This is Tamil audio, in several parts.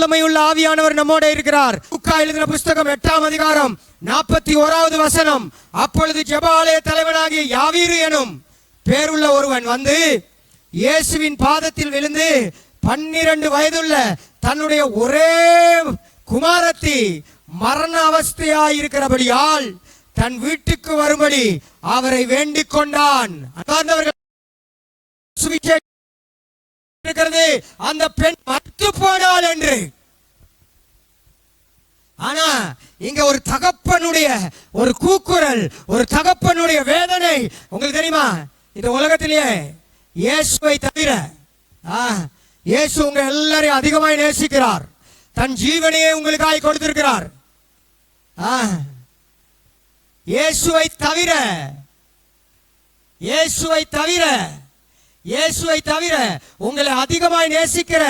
வல்லமையுள்ள ஆவியானவர் நம்மோட இருக்கிறார். லூக்கா எழுதின புஸ்தகம் 8ஆம் அதிகாரம் 41வது வசனம். அப்பொழுது ஜெப ஆலய தலைவனாகிய யாவீரு எனும் பேருள்ள ஒருவன் வந்து இயேசுவின் பாதத்தில் விழுந்து 12 வயதுள்ள தன்னுடைய ஒரே குமாரத்தி மரண அவஸ்தையாயிருக்கிறபடியால் தன் வீட்டுக்கு வரும்படி அவரை வேண்டிக் கொண்டான். அந்த பெண் மரித்து போனாள் என்று. ஆனா இங்க ஒரு தகப்பனுடைய ஒரு கூக்குரல், ஒரு தகப்பனுடைய வேதனை. உங்களுக்கு தெரியுமா, இந்த உலகத்திலேயே இயேசுவை தவிர இயேசு உங்க எல்லாரையும் அதிகமாய் நேசிக்கிறார். தன் ஜீவனையே உங்களுக்காக கொடுத்திருக்கிறார். இயேசுவை தவிர இயேசுவை தவிர உங்களை அதிகமாய் நேசிக்கிற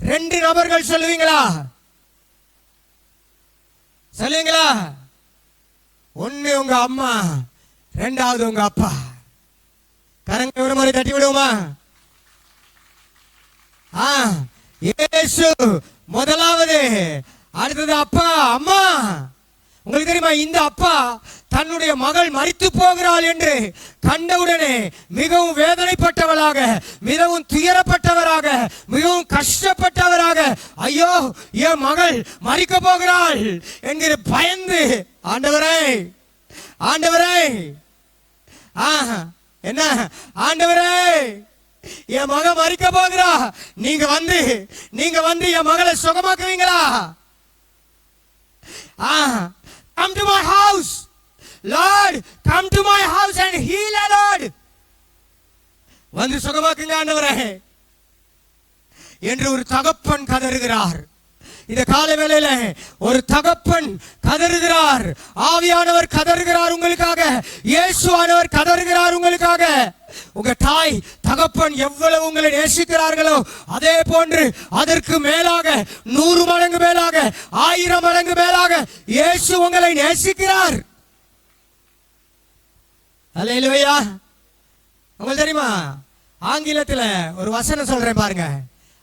2 நபர்கள் சொல்லுவீங்களா? ஒன்னு உங்க அம்மா, 2வது உங்க அப்பா. கரங்க ஒரு முறை தட்டி விடுவோமா? இயேசு முதலாவது, அடுத்தது அப்பா அம்மா. உங்களுக்கு தெரியுமா, இந்த அப்பா தன்னுடைய மகள் மரித்து போகிறாள் என்று கண்டவுடனே மிகவும் வேதனைப்பட்டவராக, மிகவும் துயரப்பட்டவராக, மிகவும் கஷ்டப்பட்டவராக, ஐயோ என் மகள் மரிக்க போகிறாள் என்கிற பயந்து, ஆண்டவரே என்ன ஆண்டவரே, என் மக மரிக்க போகிறா, நீங்க வந்து என் மகளை சுகமாக்குவீங்களா? Come to my house, Lord, come to my house and heal her, Lord. வந்து சுகமாக்குங்க ஆண்டவரே என்று ஒரு தகப்பன் கதறுகிறார். இந்த காலை வேளையில ஒரு தகப்பன் கதறுகிறார். ஆவியானவர் கதறுகிறார் உங்களுக்காக. இயேசுவானவர் கதறுகிறார் உங்களுக்காக. உங்க தாய் தகப்பன் எவ்வளவு உங்களை நேசிக்கிறார்களோ அதே போன்று அதற்கு மேலாக 100 மடங்கு மேலாக 1000 மடங்கு மேலாக இயேசு உங்களை நேசிக்கிறார். அல்லேலூயா. உங்களுக்கு தெரியுமா, ஆங்கிலத்தில் ஒரு வசனம் சொல்றேன் பாருங்க.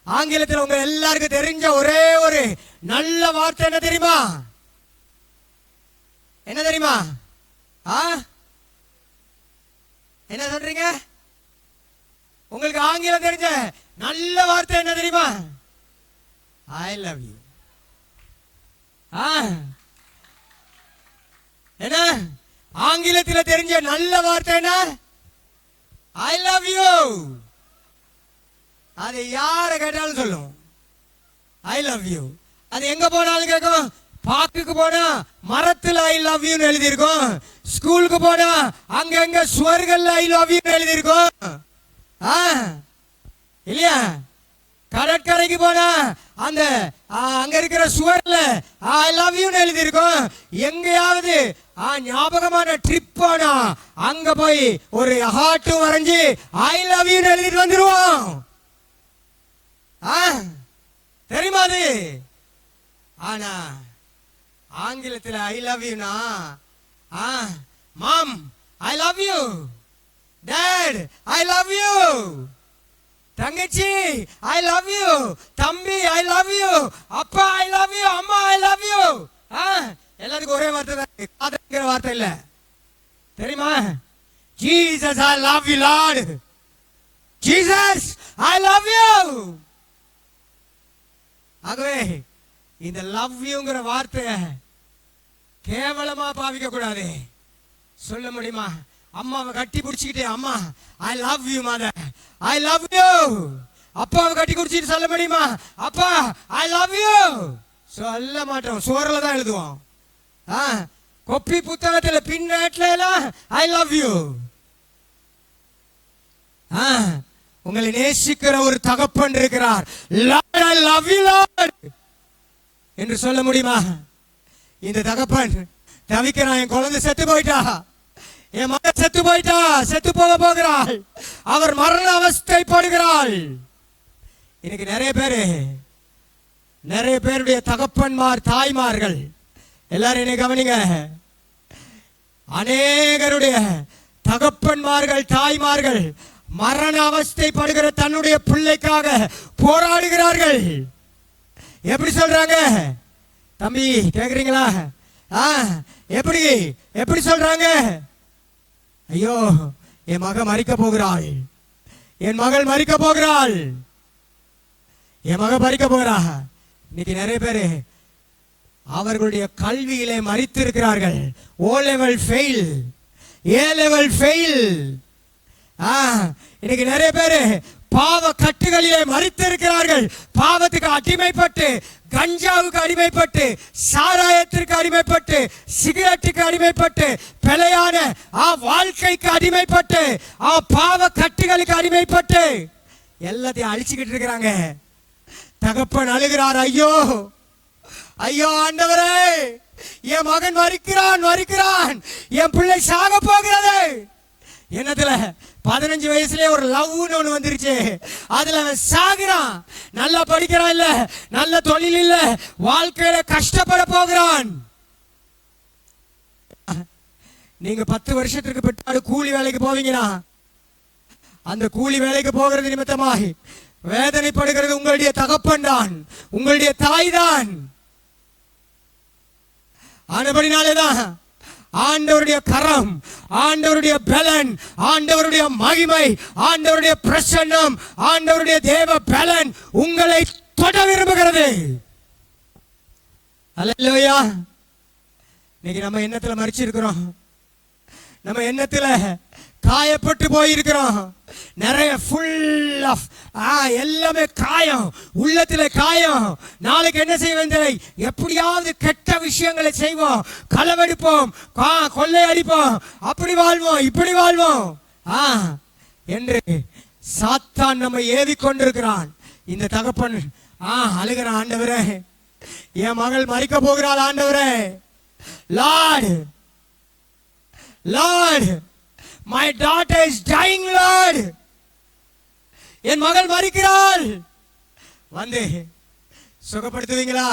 ஆங்கிலத்தில் உங்க எல்லாருக்கும் தெரிஞ்ச ஒரே ஒரு நல்ல வார்த்தை என்ன தெரியுமா? என்ன சொல்றீங்க? உங்களுக்கு ஆங்கிலம் தெரிஞ்ச நல்ல வார்த்தை என்ன தெரியுமா? ஐ லவ் யூ. என்ன ஆங்கிலத்தில் தெரிஞ்ச நல்ல வார்த்தை என்ன? ஐ லவ் யூ. அது யார கேட்டாலும் சொல்லும் ஐ லவ் யூ. அது எங்க போனாலும் கேட்கும். பார்க்குக்கு போனா மரத்துல ஐ லவ் யூ எழுதி இருக்கும். ஸ்கூலுக்கு போனா அங்க எங்க சுவர்கள்ல ஐ லவ் யூ எழுதி இருக்கும் இல்லையா? கடற்கரைக்கு போனா அந்த அங்க இருக்கிற சுவர்ல ஐ லவ் யூ எழுதி இருக்கும். எங்கேயாவது ஞாபகமான ட்ரிப் போனா அங்க போய் ஒரு ஹார்ட் வரைஞ்சி ஐ லவ் யூ எழுதிட்டு வந்துருவோம். தெரியுமா அது? ஆனா ஆங்கிலத்தில் ஐ லவ் யூனா, mom I love you, dad I love you, தங்கச்சி ஐ லவ் யூ, தம்பி ஐ லவ் யூ, அப்பா ஐ லவ் யூ, அம்மா ஐ லவ் யூ. எல்லாத்துக்கும் ஒரே வார்த்தை தான், காதலிக்கிற வார்த்தை இல்ல. தெரியுமா? Jesus I love you Lord, Jesus I love you. ஆகவே இந்த லவ் யூங்கிற வார்த்தையை கேவலமா பாவிக்க கூடாது. சொல்ல முடியுமா? அம்மாவை கட்டி பிடிச்சிக்கிட்டே அம்மா ஐ love you mother, I love you. அப்பாவை கட்டி குடிச்சிட்டு சொல்ல முடியுமா? அப்பா ஐ லவ் யூ. சொல்ல மாட்டோம், சோறல தான் எழுதுவோம். கொப்பி புத்தகத்தில் பின்னேட்ல ஐ லவ் யூ. உங்களை நேசிக்கிற ஒரு தகப்பன் இருக்கிறார். Lord, I love you, Lord என்று சொல்ல முடியுமா? இந்த தகப்பன் தவிக்கிறான். என் குழந்தை செத்து போயிட்டா, என் மகன் செத்து போயிட்டா, செத்து போக போகிறாள், அவர் மரண அவஸ்தைப்படுகிறாள். இன்னைக்கு நிறைய பேருடைய தகப்பன்மார், தாய்மார்கள் எல்லாரும் என்னை கவனிங்க. அநேகருடைய தகப்பன்மார்கள், தாய்மார்கள் மரண அவஸ்தைப்படுகிற தன்னுடைய பிள்ளைக்காக போராடுகிறார்கள். எப்படி சொல்றாங்க தம்பி, கேக்குறீங்களா? எப்படி எப்படி சொல்றாங்க? ஐயோ, என் மகள் மரிக்க போகிறாள், என் மகள் மரிக்க போகிறாள், என் மகள் மரிக்க போகிறா. இன்னைக்கு நிறைய பேரு அவர்களுடைய கல்வியிலே மரித்து இருக்கிறார்கள். O level fail, A level fail. இன்னைக்கு நிறைய பேரு பாவ கட்டுகளிலே மரித்து இருக்கிறார்கள். பாவத்துக்கு அடிமைப்பட்டு, கஞ்சாவுக்கு அடிமைப்பட்டு, சாராயத்திற்கு அடிமைப்பட்டு, சிகரெட்டுக்கு அடிமைப்பட்டு, பிழையான வாழ்க்கைக்கு அடிமைப்பட்டு, பாவ கட்டுகளுக்கு அடிமைப்பட்டு எல்லாத்தையும் அழிச்சுக்கிட்டு இருக்கிறாங்க. தகப்பன் அழுகிறார், ஐயோ ஐயோ ஆண்டவரே, என் மகன் மரிக்கிறான் மரிக்கிறான், என் பிள்ளை சாக போகிறது. என்னதுல 15 வயசுலயே ஒரு லவ்னு ஒண்ணு வந்துருச்சு, அதுல அவன் சாகுறான். நல்லா படிக்கிறான் இல்ல, நல்ல தொழில் இல்ல, வாழ்க்கையில கஷ்டப்பட போகிறான். நீங்க 10 வருஷத்துக்கு பிற்பாடு கூலி வேலைக்கு போவீங்கன்னா, அந்த கூலி வேலைக்கு போகிறது நிமித்தமாய் வேதனைப்படுகிறது உங்களுடைய தகப்பன் தான், உங்களுடைய தாய் தான். ஆனபடினாலேதான் ஆண்டவருடைய கரம், ஆண்டவருடைய பலன், ஆண்டவருடைய மகிமை, ஆண்டவருடைய பிரசன்னம், ஆண்டவருடைய தேவ பலன் உங்களை தொட விரும்புகிறது. அல்லேலூயா. இன்னைக்கு நம்ம எண்ணத்துல மரிச்சிருக்கிறோம், நம்ம எண்ணத்துல காயப்பட்டு போயிருக்கிறோம். நிறைய ஃபுல் ஆஃப் எல்லாமே காயம், உள்ளத்துல காயம். நாளைக்கு என்ன செய்வோம்? எப்படியாவது கெட்ட விஷயங்களை செய்வோம், களவெடுப்போம், கொள்ளையடிப்போம், அப்படி வாழ்வோம், இப்படி வாழ்வோம் என்று சாத்தான் நம்ம ஏவி கொண்டிருக்கிறான். இந்த தகப்பன் அழுகிறான், ஆண்டவரே என் மகள் மரிக்க போகிறாள், ஆண்டவரே Lord Lord my daughter is dying lord, என் மகள் மரிக்கிறாள். வந்து சுகப்படுத்துவீங்களா?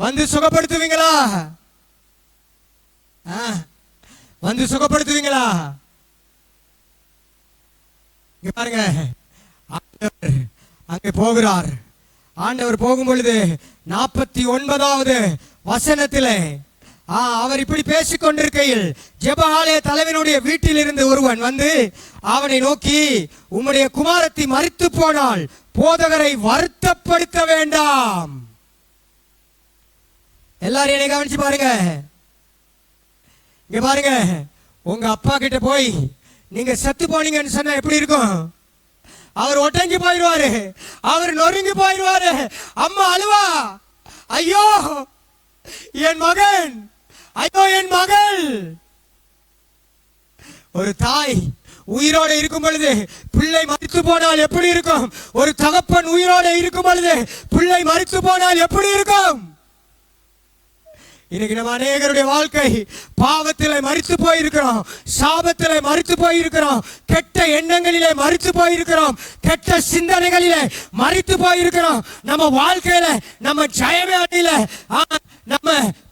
வந்து சுகப்படுத்துவீங்களா? வந்து சுகப்படுத்துவீங்களா? இங்க பாருங்க, ஆண்டவர் அங்கே போகிறார். ஆண்டவர் போகும் பொழுது 49வது வசனத்திலே அவர் இப்படி பேசிக் கொண்டிருக்கையில் ஜெப ஆலய தலைவனுடைய வீட்டில் இருந்து ஒருவன் வந்து அவனை நோக்கி, உம்முடைய குமாரத்தி மரித்து போனால் போதகரை வருத்தப்படுத்த வேண்டாம். எல்லாரும் என்னை கவனிச்சு பாருங்க. இங்க பாருங்க, உங்க அப்பா கிட்ட போய் நீங்க செத்து போனீங்கன்னு சொன்னா எப்படி இருக்கும்? அவர் ஒட்டங்கி போயிடுவாரு, அவர் நொறுங்கி போயிடுவாரு. அம்மா அழுவா, ஐயோ என் மகன், ஐயோ என் மகள். ஒரு தாய் உயிரோடு இருக்கும் பொழுது பிள்ளை மரித்து போனால் எப்படி இருக்கும்? ஒரு தகப்பன் உயிரோடு இருக்கும் பொழுது பிள்ளை மரித்து போனால் எப்படி இருக்கும்? இன்னைக்கு நம்ம அநேகருடைய வாழ்க்கை பாவத்திலே மரித்து போயிருக்கிறோம், சாபத்திலே மரித்து போயிருக்கிறோம், கெட்ட எண்ணங்களிலே மரித்து போயிருக்கிறோம், கெட்ட சிந்தனைகளிலே மரித்து போயிருக்கிறோம். நம்ம வாழ்க்கையில நம்ம ஜெயமே அடையல, நம்ம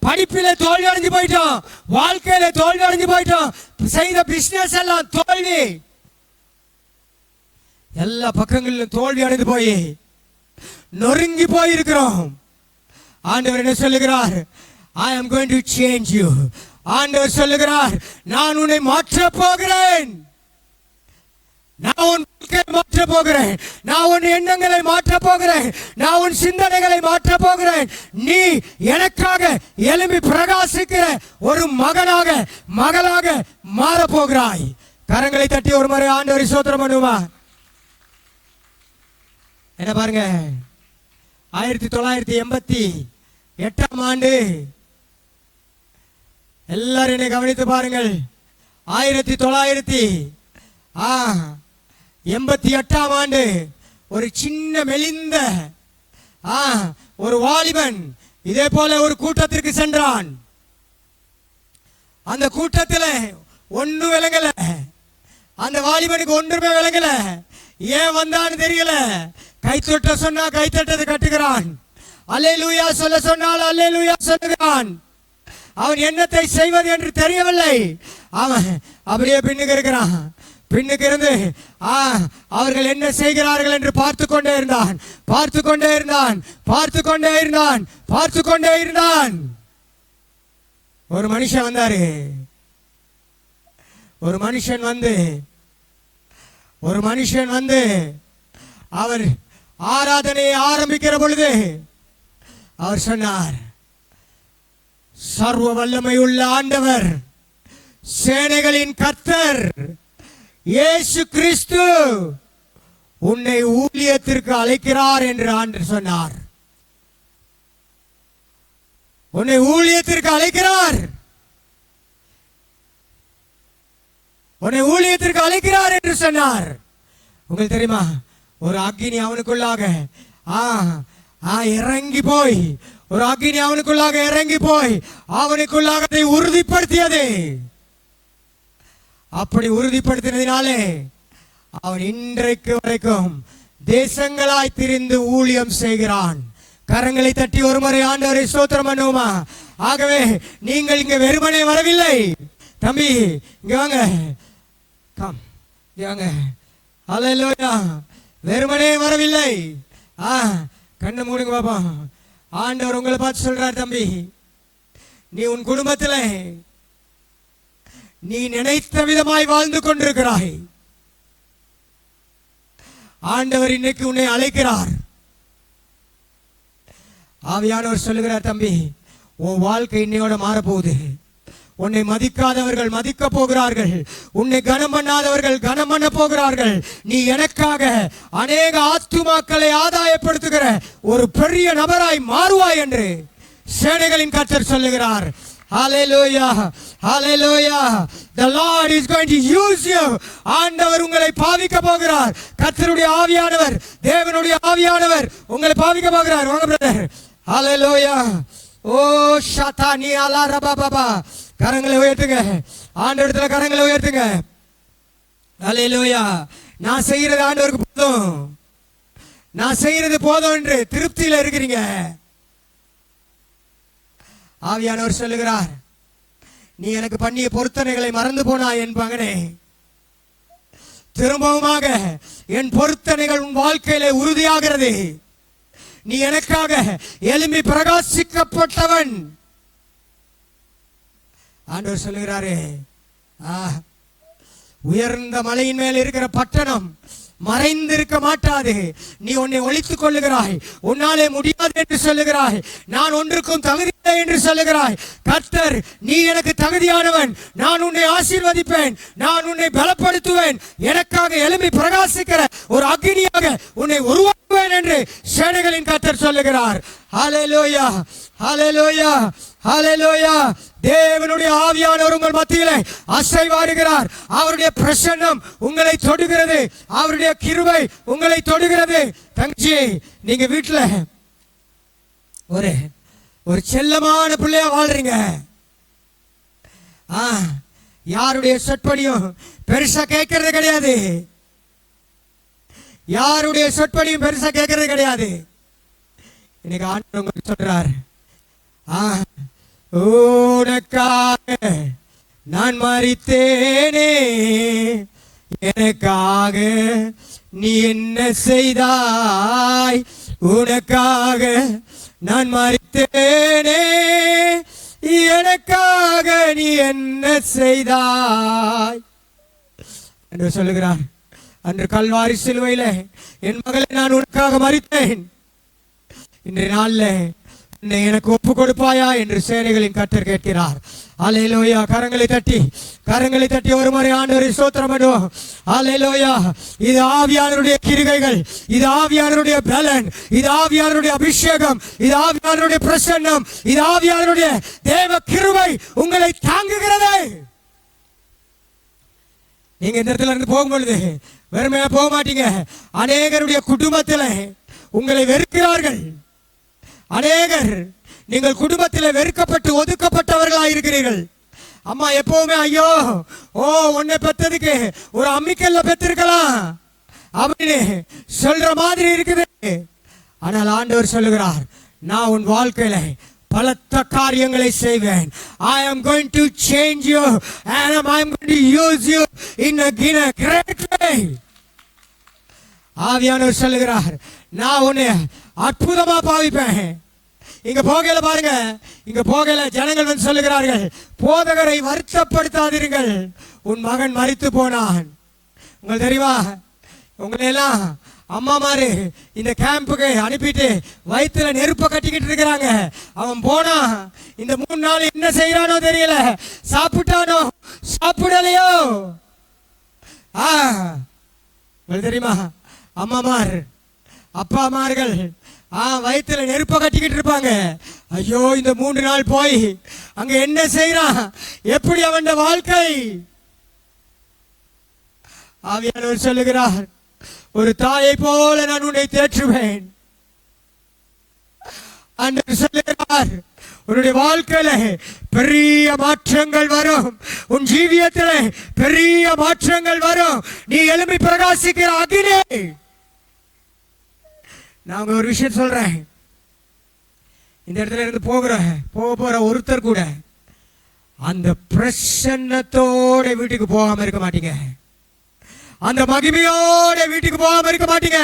படிப்பில தோல்வி அடைஞ்சு போயிட்டோம், வாழ்க்கையில தோல்வி அடைஞ்சு போயிட்டோம், செய்த பிசினஸ் எல்லாம் தோல்வி, எல்லா பக்கங்களிலும் தோல்வி அடைந்து போய் நொறுங்கி போயிருக்கிறோம். ஆண்டவர் என்ன சொல்லுகிறார்? I am going to change you. ஆண்டவர் சொல்லுகிறார், நான் உன்னை மாற்ற போகிறேன், நான் உன் மாற்ற போகிறேன், நான் உன் எண்ணங்களை மாற்ற போகிறேன், நான் உன் சிந்தனைகளை மாற்ற போகிறேன். நீ எனக்காக எழும்பி பிரகாசிக்கிற ஒரு மகனாக மகளாக மாற போகிறாய். கரங்களை தட்டி ஒரு முறை ஆண்டவரை ஸ்தோத்திரம் பண்ணுவா. என்ன பாருங்க, 1988 ஆண்டு, எல்லாரும் என்னை கவனித்து பாருங்கள். 1988 ஆண்டு ஒரு சின்ன மெலிந்த ஒரு வாலிபன் இதே போல ஒரு கூட்டத்திற்கு சென்றான். அந்த கூட்டத்தில் ஒண்ணு விளங்கல, அந்த வாலிபனுக்கு ஒன்றுமே விளங்கல. ஏன் வந்தான்னு தெரியல. கைத்தொட்ட சொன்னா கைத்தட்டது கட்டுகிறான், அல்லேலூயா சொல்ல சொன்னால் அல்லேலூயா சொல்லுகிறான். அவன் என்னத்தை செய்வது என்று தெரியவில்லை. அவன் அப்படியே பின்னுக்கு இருக்கிறான். பின்னுக்கு இருந்து அவர்கள் என்ன செய்கிறார்கள் என்று பார்த்து கொண்டே இருந்தான், பார்த்து கொண்டே இருந்தான், பார்த்து கொண்டே இருந்தான், பார்த்து கொண்டே இருந்தான். ஒரு மனுஷன் வந்தாரு. ஒரு மனுஷன் வந்து அவர் ஆராதனையை ஆரம்பிக்கிற பொழுது அவர் சொன்னார், சர்வ வல்லமை உள்ள ஆண்டவர், சேனைகளின் கர்த்தர் இயேசு கிறிஸ்து உன்னை ஊழியத்திற்கு அழைக்கிறார் என்று ஆண்டவர் சொன்னார். உன்னை ஊழியத்திற்கு அழைக்கிறார், உன்னை ஊழியத்திற்கு அழைக்கிறார் என்று சொன்னார். உங்களுக்கு தெரியுமா, ஒரு அக்கினி அவனுக்குள்ளாக இறங்கி போய், ஒரு அக்கினி அவனுக்குள்ளாக இறங்கி போய் அவனுக்குள்ளாக அதை உறுதிப்படுத்தியது. அப்படி உறுதிப்படுத்தினதினாலே அவன் இன்றைக்கு வரைக்கும் தேசங்களாய் திரிந்து ஊழியம் செய்கிறான். கரங்களை தட்டி ஒரு முறை ஆண்டவரை ஸ்தோத்திரம் பண்ணுவோமா? ஆகவே நீங்கள் இங்க வெறுமனே வரவில்லை. தம்பி இங்க வாங்க, கம் இங்க வாங்க. அல்லேலூயா. வெறுமனே வரவில்லை. கண்ணை மூடுங்க பாப்பா. ஆண்டவர் உங்களை பார்த்து சொல்றார், தம்பி நீ உன் குடும்பத்தில் நீ நினைத்த விதமாய் வாழ்ந்து கொண்டிருக்கிறாய். ஆண்டவர் இன்னைக்கு உன்னை அழைக்கிறார். ஆவியானவர் சொல்லுகிறார், தம்பி உன் வாழ்க்கை இன்னையோட மாறப்போகுது. உன்னை மதிக்காதவர்கள் மதிக்க போகிறார்கள், உன்னை கனம் பண்ணாதவர்கள் கனம் பண்ண போகிறார்கள். நீ எனக்காக அநேக ஆத்துமாக்களை ஆதாயப்படுத்துகிற ஒரு பெரிய நபராய் மாறுவாய் என்று சேனைகளின் கர்த்தர் சொல்லுகிறார். Hallelujah, hallelujah. The Lord is going to use you. ஆண்டவர் உங்களை பாவிக்க போகிறார். கர்த்தருடைய ஆவியானவர், தேவனுடைய ஆவியானவர் உங்களை பாவிக்க போகிறார். வாங்க பிரதர். Hallelujah. ஓ ஷாதானி அலா ரபா பாபா. கரங்களை உயர்த்துங்க, ஆண்டவரிடத்துல கரங்களை உயர்த்துங்க. Hallelujah. நான் செய்யறது ஆண்டவருக்கு போதும், நான் செய்யறது போதும் என்று திருப்தியில் இருக்கிறீங்க. ஆவியானவர் சொல்லுகிறார், நீ எனக்கு பண்ணிய பொருத்தனைகளை மறந்து போனாய் என் மகனே. திரும்பவுமாக என் பொருத்தனைகள் உன் வாழ்க்கையிலே உறுதியாகிறது. நீ எனக்காக எழும்பி பிரகாசிக்கப்பட்டவன். ஆண்டவர் சொல்லுகிறாரே, உயர்ந்த மலையின் மேல் இருக்கிற பட்டணம் மறைந்திருக்க மாட்டாது. நீ உன்னை ஒளித்துக் கொள்ளுகிறாய், உன்னாலே முடியாது என்று சொல்லுகிறாய், நான் ஒன்றுக்கும் தகுதியில்லை என்று சொல்லுகிறாய். கர்த்தர், நீ எனக்கு தகுதியானவன், நான் உன்னை ஆசீர்வதிப்பேன், நான் உன்னை பலப்படுத்துவேன், எனக்காக எழும்பி பிரகாசிக்கிற ஒரு அக்னியாக உன்னை உருவாக்குவேன் என்று சேனைகளின் கர்த்தர் சொல்லுகிறார். ஹல்லேலூயா, ஹல்லேலூயா, ஹல்லேலூயா. தேவனுடைய ஆவியானவர் உங்கள் மத்தியிலே அசைவாடுகிறார். அவருடைய பிரசன்னம் உங்களை தொடுகிறது, அவருடைய கிருபை உங்களை தொடுகிறது. தங்கச்சி, நீங்க வீட்டுல ஒரு செல்லமான பிள்ளையா வாழ்றீங்க. யாருடைய சொற்படியும் பெருசா கேட்கறது கிடையாது, யாருடைய சொற்படியும் பெருசா கேட்கறது கிடையாது. இன்னைக்கு ஆண்டவர் உங்களுக்கு சொல்றார், உனக்காக நான் மரித்தேனே, எனக்காக நீ என்ன செய்தாய், உனக்காக நான் மரித்தேனே, எனக்காக நீ என்ன செய்தாய் என்று சொல்லுகிறார். அன்று கல்வாரி சிலுவையிலே என் மகளை நான் உனக்காக மரித்தேன், இன்றைய நாள்ல எனக்கு ஒப்பு கொடுப்பாயா என்று சேனைகளின் கர்த்தர் கேட்கிறார். அல்லேலூயா. கரங்களை தட்டி ஒரு முறை ஆண்டவரை ஸ்தோத்திரம் பண்ணுவோம். அல்லேலூயா. இது ஆவியானவருடைய கிருபைகள், இது ஆவியானவருடைய பலன், இது ஆவியானவருடைய அபிஷேகம், இது ஆவியானவருடைய பிரசன்னம், இது ஆவியானவருடைய தேவ கிருபை உங்களை தாங்குகிறது. நீங்க இந்த இடத்துல இருந்து போகும்பொழுது வெறுமையா போக மாட்டீங்க. அநேகருடைய குடும்பத்தில் உங்களை வெறுக்கிறார்கள். அநேகர் நீங்கள் குடும்பத்தில் வெறுக்கப்பட்டு ஒதுக்கப்பட்டவர்களாக இருக்கிறீர்கள். அம்மா எப்பவுமே ஐயோ உன்னை பெற்றதுக்கு ஒரு அம்மிக்கல்ல பெற்றிருக்கலாம் அப்படின்னு சொல்ற மாதிரி இருக்குது. ஆனால் ஆண்டவர் சொல்லுகிறார், நான் உன் வாழ்க்கையில பலத்த காரியங்களை செய்வேன். I am going to change you and I am going to use you in a great way. ஆவியானவர் சொல்லுகிறார், நான் உன்னை அற்புதமா பாவிப்பேன். இங்க போகையில பாருங்க, இங்க போகையில ஜனங்கள் வந்து சொல்லுகிறார்கள், போதகரை வருத்தப்படுத்தாதீர்கள், உன் மகன் மரித்து போனான். உங்களுக்கு தெரியுமா, உங்களை எல்லாம் அம்மா மாரு இந்த கேம்புக்கு அனுப்பிட்டு வயிற்றுல நெருப்ப கட்டிக்கிட்டு இருக்கிறாங்க. அவன் போனா இந்த 3 நாள் என்ன செய்யறானோ தெரியல, சாப்பிட்டானோ சாப்பிடலையோ. உங்களுக்கு தெரியுமா, அம்மாமார் அப்பாமார்கள் வயிற்றுல நெருப்ப கட்டிக்கிட்டு இருப்பாங்க. ஐயோ, இந்த 3 நாள் போய் அங்க என்ன செய்யறான், எப்படி அவன் வாழ்க்கை. ஆவியானவர் சொல்லுகிறார், ஒரு தாயை போல நான் உன்னை தேற்றுவேன். சொல்லுகிறார், உன்னுடைய வாழ்க்கையில பெரிய மாற்றங்கள் வரும், உன் ஜீவியத்தில் பெரிய மாற்றங்கள் வரும். நீ எழும்பி பிரகாசிக்கிற அகிலே. நான் ஒரு விஷயம் சொல்றேன், இந்த இடத்துல இருந்து போற ஒருத்தர் கூட அந்த பிரசன்னத்தோட வீட்டுக்கு போகாம இருக்க மாட்டீங்க, அந்த மகிமையோட வீட்டுக்கு போகாம இருக்க மாட்டீங்க.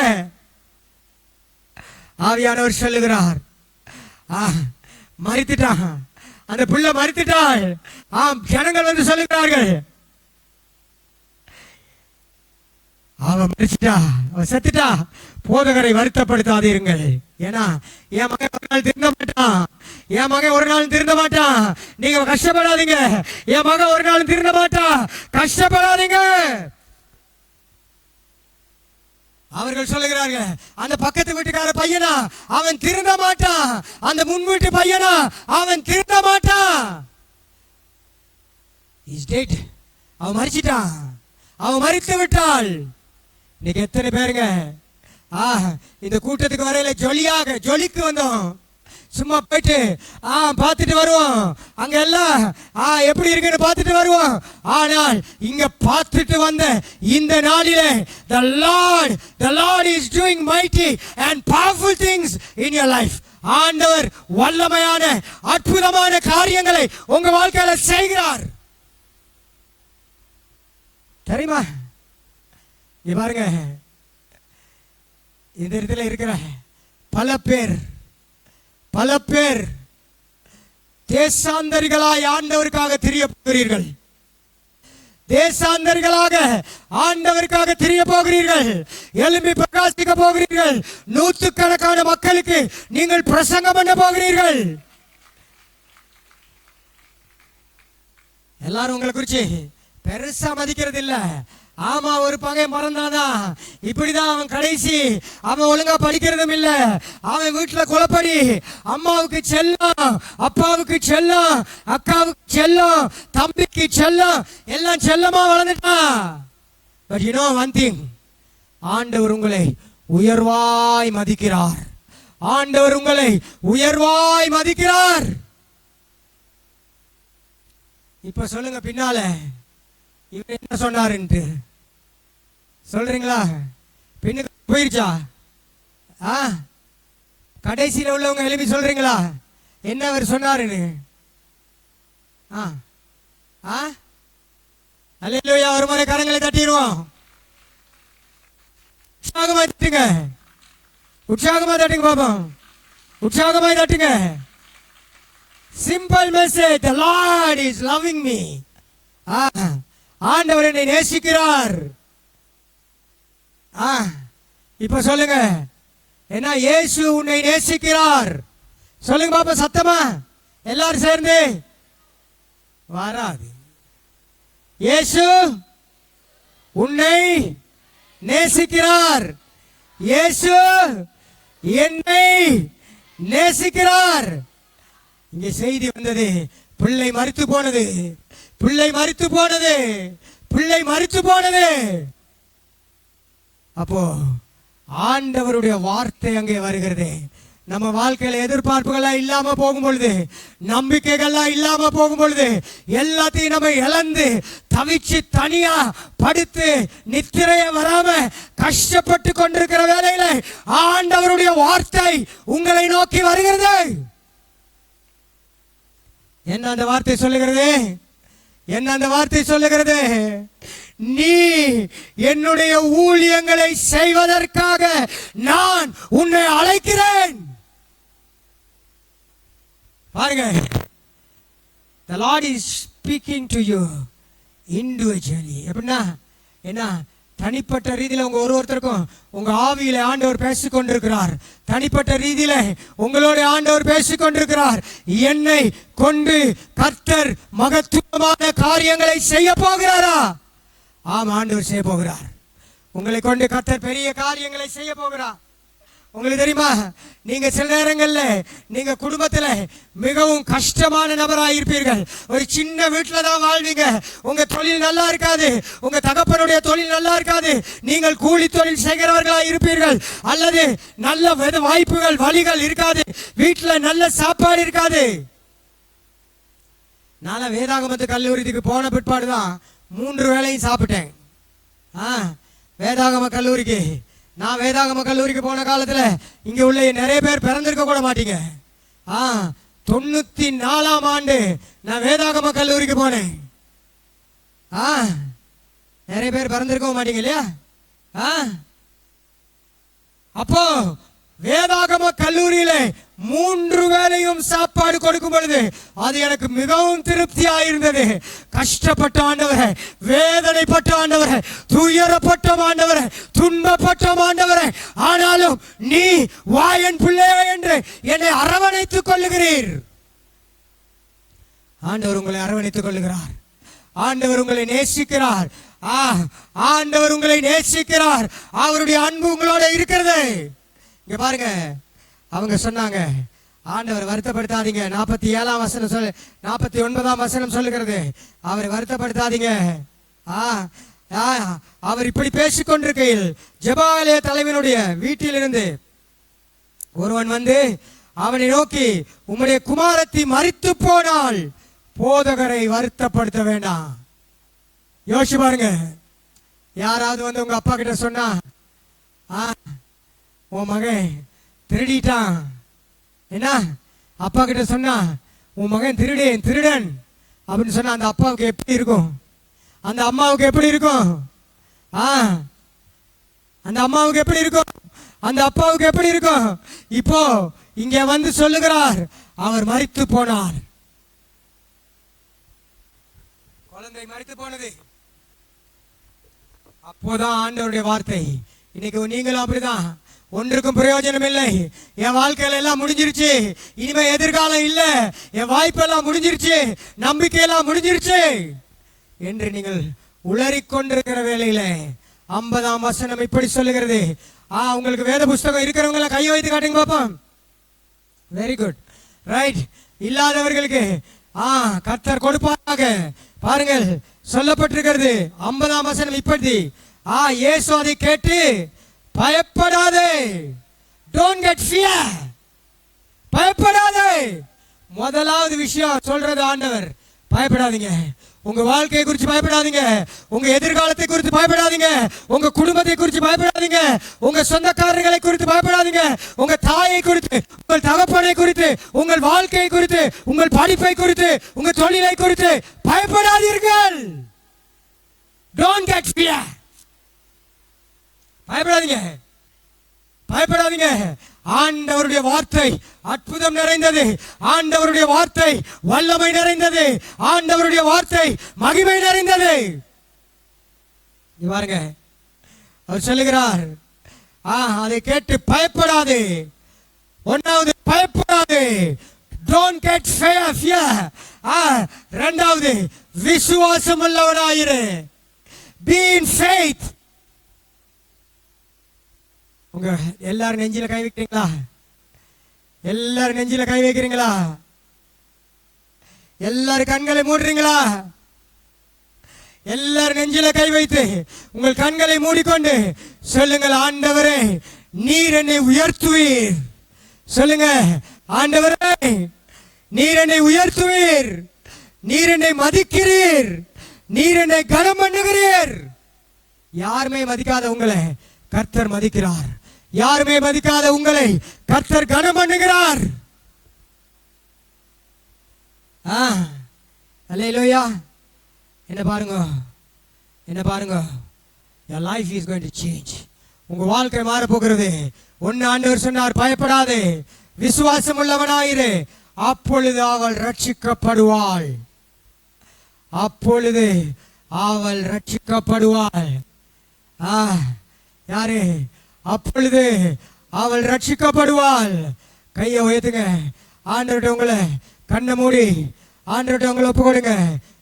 ஆவியானவர் சொல்லுகிறார், மரித்துட்டான், அந்த பிள்ளை மரித்துட்டாள். ஜனங்கள் வந்து சொல்லுகிறார்கள், அவன் மரிச்சிட்டா, அவன் செத்துட்டா, போதகரை வருத்தப்படுத்தாதீர்கள். ஏன்னா என் மகன் ஒரு நாள் திருந்த மாட்டான், என் மகன் ஒரு நாள் திருந்த மாட்டான், நீங்க கஷ்டப்படாதீங்க. என் மகன் ஒரு நாள் திருந்த மாட்டான், கஷ்டப்படாதீங்க. அவர்கள் சொல்லுகிறார்கள், அந்த பக்கத்து வீட்டுக்கார பையனா அவன் திருந்த மாட்டான், அந்த முன் வீட்டு பையனா அவன் திருந்த மாட்டான். அவன் மரிச்சிட்டான், அவன் மரித்து விட்டாள். இன்னைக்கு எத்தனை பேருங்க இந்த கூட்டத்துக்கு வரையில ஜொலிக்கு வந்தோம், சும்மா போயிட்டு பார்த்துட்டு வருவோம், அங்க எல்லாம் எப்படி இருக்குன்னு பார்த்துட்டு வருவோம். ஆனால் இங்க பார்த்துட்டு வந்த இந்த நாளிலே the Lord is doing mighty and powerful things in your life. ஆண்டவர் வல்லமையான அற்புதமான காரியங்களை உங்க வாழ்க்கையில செய்கிறார். தெரியுமா, பாருங்க, இந்த இடத்துல இருக்கிற பல பேர் தேசாந்தரிகளாய் ஆண்டவருக்காக தெரிய போகிறீர்கள், தேசாந்தரிகளாக ஆண்டவருக்காக தெரிய போகிறீர்கள், எழும்பி பிரகாசிக்க போகிறீர்கள். 100கணக்கான மக்களுக்கு நீங்கள் பிரசங்கம் பண்ண போகிறீர்கள். எல்லாரும் உங்களை குறிச்சு பெருசா மதிக்கிறது இல்ல. ஆமா, ஒரு பகை மறந்தாதான், இப்படிதான் அவன் கடைசி. அவன் ஒழுங்கா படிக்கிறதும் இல்ல, அவன் வீட்டுல குழப்படி, அம்மாவுக்கு செல்லம், அப்பாவுக்கு செல்லம், அக்காவுக்கு செல்லம், தம்பிக்கு செல்லம், எல்லாம் செல்லமா வளர்ந்துட்டான். But you know one thing, ஆண்டவர் உங்களை உயர்வாய் மதிக்கிறார். ஆண்டவர் உங்களை உயர்வாய் மதிக்கிறார். இப்ப சொல்லுங்க, பின்னால இவர் என்ன சொன்னாருன்ட்டு சொல்றீங்களா? பின்னுக்கு போயிருச்சா? கடைசியில் உள்ளவங்க எழுப்பி சொல்றீங்களா என்ன அவர் சொன்னாருன்னு? அல்லேலூயா. ஒரு முறை கரங்களை தட்டிடுவோம். உற்சாகமாய் தட்டுங்க, உற்சாகமாய் தட்டுங்க பாப்போம், உற்சாகமாய் தட்டுங்க. Simple message, the Lord is loving me. ஆண்டவர் என்னை நேசிக்கிறார். இப்ப சொல்லுங்க, என்ன? இயேசு உன்னை நேசிக்கிறார். சொல்லுங்க பாப்பா சத்தமா, எல்லாரும் சேர்ந்து. வராது. இயேசு உன்னை நேசிக்கிறார். இயேசு என்னை நேசிக்கிறார். இங்கே செய்தி வந்தது, பிள்ளை மரித்து போனது, பிள்ளை மரித்து போனது, பிள்ளை மரித்து போனது. அப்போ ஆண்டவருடைய வார்த்தை அங்கே வருகிறது. நம்ம வாழ்க்கையில எதிர்பார்ப்புகள்லாம் இல்லாம போகும் பொழுது, நம்பிக்கைகள்லாம் இல்லாம போகும் பொழுது, எல்லாத்தையும் நம்ம இழந்து தவிச்சு தனியா படுத்து நித்திரைய வராம கஷ்டப்பட்டு கொண்டிருக்கிற வேளையில ஆண்டவருடைய வார்த்தை உங்களை நோக்கி வருகிறது. என்ன அந்த வார்த்தை சொல்லுகிறது? என்ன அந்த வார்த்தை சொல்லுகிறது? நீ என்னுடைய ஊழியங்களை செய்வதற்காக நான் உன்னை அழைக்கிறேன். பாருங்க, the Lord is speaking to you individually. எப்படின்னா என்ன? தனிப்பட்ட ரீதியில் உங்க ஒருத்தருக்கும் உங்க ஆவியில ஆண்டவர் பேசிக் கொண்டிருக்கிறார். தனிப்பட்ட ரீதியில உங்களோட ஆண்டவர் பேசிக் கொண்டிருக்கிறார். என்னை கொண்டு கர்த்தர் மகத்துவமான காரியங்களை செய்ய போகிறாரா? ஆம், ஆண்டவர் செய்ய போகிறார். உங்களை கொண்டு கர்த்தர் பெரிய காரியங்களை செய்ய போகிறார். உங்களுக்கு தெரியுமா, நீங்க சில நேரங்கள்ல நீங்க குடும்பத்துல மிகவும் கஷ்டமான நபராக இருப்பீர்கள். ஒரு சின்ன வீட்டுல தான் வாழ்வீங்க. உங்க தொழில் நல்லா இருக்காது, உங்க தகப்பனுடைய தொழில் நல்லா இருக்காது, நீங்கள் கூலி தொழில் செய்கிறவர்களா இருப்பீர்கள், அல்லது நல்ல வாய்ப்புகள் வழிகள் இருக்காது, வீட்டுல நல்ல சாப்பாடு இருக்காது. நான் வேதாகமத்து கல்லூரிக்கு போன பிற்பாடுதான் 3 வேளையும் சாப்பிட்டேன். வேதாகம கல்லூரிக்கு நான் வேதாகம கல்லூரிக்கு போன காலத்துல இங்க உள்ள நிறைய பேர் பிறந்திருக்க கூட மாட்டீங்க. 94ஆம் ஆண்டு நான் வேதாகம கல்லூரிக்கு போனேன். நிறைய பேர் பிறந்திருக்க மாட்டீங்க இல்லையா? அப்போ வேதாகம கல்லூரியில 3 வேளையும் சாப்பாடு கொடுக்கும் பொழுது அது எனக்கு மிகவும் திருப்தியா இருந்தது. கஷ்டப்பட்ட ஆண்டவரே, வேதனைப்பட்ட ஆண்டவரே, துயரப்பட்ட ஆண்டவரே, துன்பப்பட்ட ஆண்டவரே, ஆனாலும் நீ வாயன் பிள்ளை என்று என்னை அரவணைத்துக் கொள்ளுகிறீர். ஆண்டவர் உங்களை அரவணைத்துக் கொள்ளுகிறார். ஆண்டவர் உங்களை நேசிக்கிறார். ஆண்டவர் உங்களை நேசிக்கிறார். அவருடைய அன்பு உங்களோட இருக்கிறது. இங்க பாருங்க, அவங்க சொன்னாங்க, ஆண்டவர் வருத்தப்படுத்தாதீங்க. 47ஆம் வசனம் 49ஆம் வசனம் சொல்லுகிறது, அவரை வருத்தப்படுத்தாதீங்க. அவர் இப்படி பேசிக் கொண்டிருக்கையில் ஜெபாலய தலைவனுடைய வீட்டிலிருந்து ஒருவன் வந்து அவனை நோக்கி, உம்முடைய குமாரத்தி மரித்து போனால் போதகரை வருத்தப்படுத்த வேண்டாம். யோசிச்சு பாருங்க, யாராவது வந்து உங்க அப்பா கிட்ட சொன்னா, உன் மகன் திருடிட்டான், என்ன அப்பா கிட்ட சொன்னா, உன் மகன் திருடன் அப்படின்னு சொன்னா அந்த அப்பாவுக்கு எப்படி இருக்கும்? அந்த அம்மாவுக்கு எப்படி இருக்கும்? அந்த அம்மாவுக்கு எப்படி இருக்கும்? அந்த அப்பாவுக்கு எப்படி இருக்கும்? இப்போ இங்க வந்து சொல்லுகிறார், அவர் மரித்து போனார். குழந்தை மரித்து போனது. அப்போதான் ஆண்டவருடைய வார்த்தை, இன்னைக்கு நீங்களும் அப்படிதான், ஒன்றுக்கும் பிரயோஜனம் இல்லை, என் வாழ்க்கையில எல்லாம் முடிஞ்சிருச்சு, இனிமே எதிர்காலம் இல்ல, என் வாய்ப்பெல்லாம் முடிஞ்சிருச்சு, நம்பிக்கையெல்லாம் முடிஞ்சிருச்சு என்று நீங்கள் உளறிக்கொண்டிருக்கிற வேளையில 50ஆம் வசனம் இப்படி சொல்லுகிறது. உங்களுக்கு வேத புஸ்தகம் இருக்கிறவங்க எல்லாம் கையை வைத்து காட்டுங்க பாப்போம். Very good, right. இல்லாதவர்களுக்கு கர்த்தர் கொடுப்பாங்க. பாருங்கள், சொல்லப்பட்டிருக்கிறது 50ஆம் வசனம் இப்படி, இயேசு அதை கேட்டு பயப்படாதே, டோன்ட் கெட் ஃபியர், பயப்படாதே. முதலாவது விஷயம் சொல்றது ஆண்டவர், பயப்படாதீங்க. உங்க வாழ்க்கையை குறித்து பயப்படாதீங்க, உங்க எதிர்காலத்தை குறித்து பயப்படாதீங்க, உங்க குடும்பத்தை குறித்து பயப்படாதீங்க, உங்க சொந்தக்காரர்களை குறித்து பயப்படாதீங்க, உங்க தாயை குறித்து, உங்கள் தகப்பனை குறித்து, உங்கள் வாழ்க்கையை குறித்து, உங்கள் படிப்பை குறித்து, உங்க தொழிலை குறித்து பயப்படாதீர்கள். டோன்ட் கெட் ஃபியர், பயப்படாதீங்க, பயப்படாதீங்க. ஆண்டவருடைய வார்த்தை அற்புதம் நிறைந்தது, ஆண்டவருடைய வார்த்தை வல்லமை நிறைந்தது, ஆண்டவருடைய வார்த்தை மகிமை நிறைந்தது. பாருங்க, அவர் சொல்லுகிறார், அதை கேட்டு பயப்படாது. ஒன்னாவது பயப்படாது, டோன்ட் கெட் ஃபியர். இரண்டாவது விசுவாசம் உள்ளவனாயிரு, பீ இன் ஃபெய்த். உங்க எல்லாரும் நெஞ்சில கை வைக்கிறீங்களா? எல்லாரும் நெஞ்சில கை வைக்கிறீங்களா? எல்லாரும் கண்களை மூடுறீங்களா? எல்லாரும் நெஞ்சில கை வைத்து உங்கள் கண்களை மூடிக்கொண்டு சொல்லுங்கள், ஆண்டவரே நீர் என்னை உயர்த்துவீர். சொல்லுங்க, ஆண்டவரே நீர் என்னை உயர்த்துவீர், நீர் என்னை மதிக்கிறீர், நீர் என்னை கனம் பண்ணுகிறீர். யாருமே மதிக்காத உங்களை கர்த்தர் மதிக்கிறார், யாருமே மதிக்காத உங்களை கர்த்தர் கனம் பண்ணுகிறார். அல்லேலூயா. என்ன பாருங்க, என்ன பாருங்க, your life is going to change. உங்க வாழ்க்கை மாற போகிறது. ஒன்னு ஆண்டவர் சொன்னார், பயப்படாதே, விசுவாசம் உள்ளவனாயிரு, அப்பொழுது அவள் ரட்சிக்கப்படுவாள். அப்பொழுது அவள் ரட்சிக்கப்படுவாள். யாரு? அப்பொழுது அவள் ரட்சிக்கப்படுவாள். கையை உயர்த்துங்க. ஆண்டவர்கிட்ட உங்களை கண்ணை மூடி ஆண்டவர்கிட்ட உங்களை ஒப்பு கொடுங்க.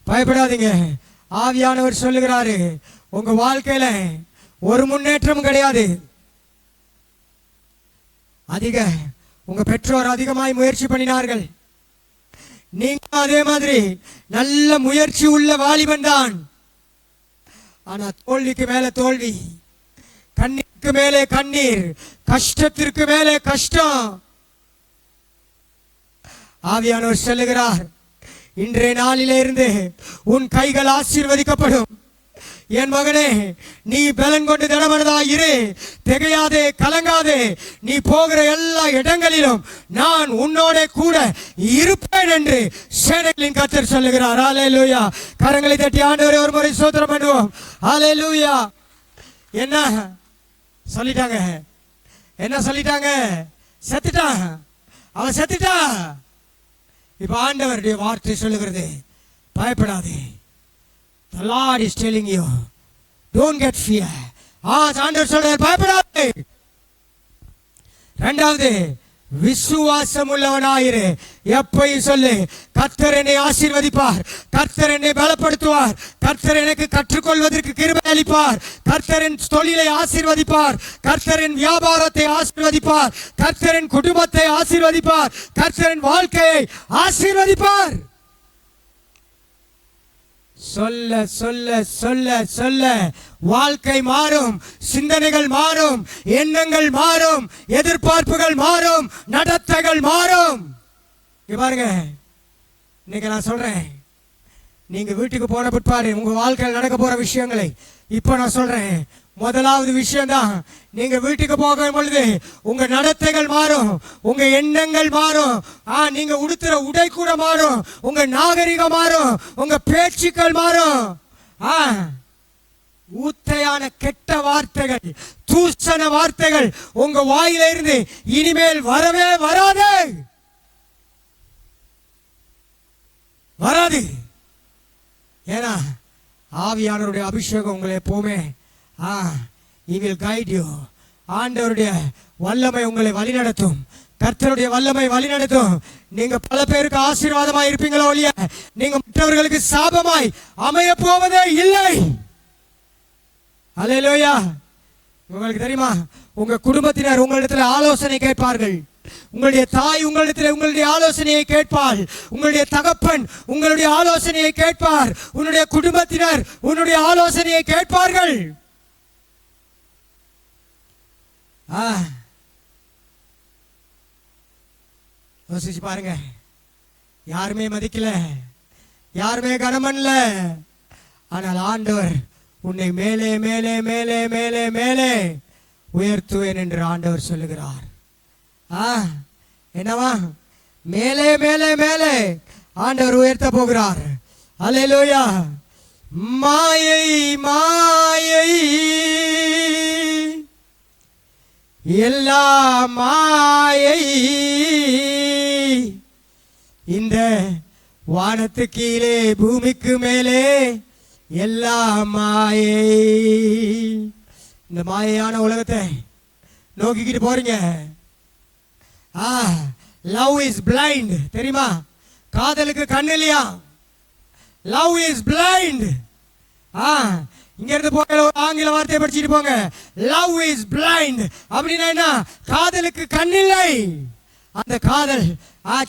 பயப்படாதீங்க. ஆவியானவர் சொல்லுகிறாரு, உங்க வாழ்க்கையில ஒரு முன்னேற்றம் கிடையாது. உங்க பெற்றோர் அதிகமாய் முயற்சி பண்ணினார்கள். நீங்க அதே மாதிரி நல்ல முயற்சி உள்ள வாலிபன் தான். ஆனா தோல்விக்கு மேல தோல்வி, கண்ணீருக்கு மேலே கண்ணீர், கஷ்டத்திற்கு மேலே கஷ்டம். ஆவியானவர் சொல்லுகிறார், இன்றைய நாளிலே இருந்து உன் கைகள் ஆசீர்வதிக்கப்படும். என் மகனே, நீ பலன் கொண்டு திடமனதாய் இரு, திகையாதே, கலங்காதே. நீ போகிற எல்லா இடங்களிலும் நான் உன்னோட கூட இருப்பேன் என்று சேனைகளின் கர்த்தர் சொல்லுகிறார். ஹல்லேலூயா. கரங்களை தட்டி ஆண்டவரே ஒரு முறை ஸ்தோத்திரம் பண்ணுவோம். ஹல்லேலூயா. என்ன சொல்லிட்டாங்க? என்ன சொல்லிட்டாங்க? செத்துட்டான், அவன் செத்துட்டா. இப்ப ஆண்டவருடைய வார்த்தை சொல்லுகிறது, பயப்படாதே. The Lord is telling you, don't get fear. ஆண்டவர் சொல்றார், பயப்படாதே. இரண்டாவது, விசுவாசம் உள்ளவனாயிரு. எப்பயும் சொல்லு, கர்த்தர் என்னை ஆசீர்வதிப்பார், கர்த்தர் என்னை பலப்படுத்துவார், கர்த்தர் எனக்கு கற்றுக்கொள்வதற்கு கிருபை அளிப்பார், கர்த்தரின் தொழிலை ஆசீர்வதிப்பார், கர்த்தரின் வியாபாரத்தை ஆசீர்வதிப்பார், கர்த்தரின் குடும்பத்தை ஆசீர்வதிப்பார், கர்த்தரின் வாழ்க்கையை ஆசீர்வதிப்பார். சொல்ல சொல்ல சொல்ல சொல்ல வாழ்க்கை மாறும், சிந்தனைகள் மாறும், எண்ணங்கள் மாறும், எதிர்பார்ப்புகள் மாறும், நடத்தைகள் மாறும். இங்க பாருங்க, இன்னைக்கு நான் சொல்றேன், நீங்க வீட்டுக்கு போன பிற்பாடு உங்க வாழ்க்கையில் நடக்க போற விஷயங்களை இப்ப நான் சொல்றேன். முதலாவது விஷயம் தான், நீங்க வீட்டுக்கு போகும் பொழுது உங்க நடத்தைகள் மாறும், உங்க எண்ணங்கள் மாறும், நீங்க உடுத்துற உடை கூட மாறும், உங்க நாகரிகம் மாறும், உங்க பேச்சுக்கள் மாறும். ஊத்தையான கெட்ட வார்த்தைகள், தூசண வார்த்தைகள் உங்க வாயில இருந்து இனிமேல் வரவே வராது, வராது. ஏன்னா ஆவியானவருடைய அபிஷேகம் உங்களை எப்பவுமே he will guide you. ஆண்டவருடைய வல்லமை உங்களை வழிநடத்தும், கர்த்தருடைய வல்லமை வழிநடத்தும். நீங்க பல பேருக்கு ஆசீர்வாதமாய் இருப்பீங்களோ இல்லையா, நீங்க மற்றவர்களுக்கு சாபமாய் அமைய போவதே இல்லை. அல்லேலூயா. உங்களுக்கு தெரியுமா, உங்க குடும்பத்தினர் உங்களிடத்தில் ஆலோசனை கேட்பார்கள். உங்களுடைய தாய் உங்களிடத்தில் உங்களுடைய ஆலோசனையை கேட்பாள், உங்களுடைய தகப்பன் உங்களுடைய ஆலோசனையை கேட்பார், உன்னுடைய குடும்பத்தினர் உன்னுடைய ஆலோசனையை கேட்பார்கள். யோசிச்சு பாருங்க, யாருமே மதிக்கல, யாருமே கனமன்ல, ஆனால் ஆண்டவர் உன்னை மேலே மேலே மேலே மேலே மேலே உயர்த்துவேன் என்று ஆண்டவர் சொல்லுகிறார். என்னவா? மேலே மேலே மேலே ஆண்டவர் உயர்த்த போகிறார். அல்லேலூயா. மாயை மாயை எல்லா மாயை, இந்த வானத்து கீழே பூமிக்கு மேலே எல்லா மாயை. இந்த மாயையான உலகத்தை நோக்கிக்கிட்டு போறீங்க. Love is blind. தெரியுமா? காதலுக்கு கண் இல்லையா? Love is blind. இங்க இருந்து போக ஆங்கில வார்த்தையை படிச்சுட்டு போங்க. லவ் இஸ் பிளைண்ட் அப்படின்னா என்ன? காதலுக்கு கண் இல்லை. அந்த காதல்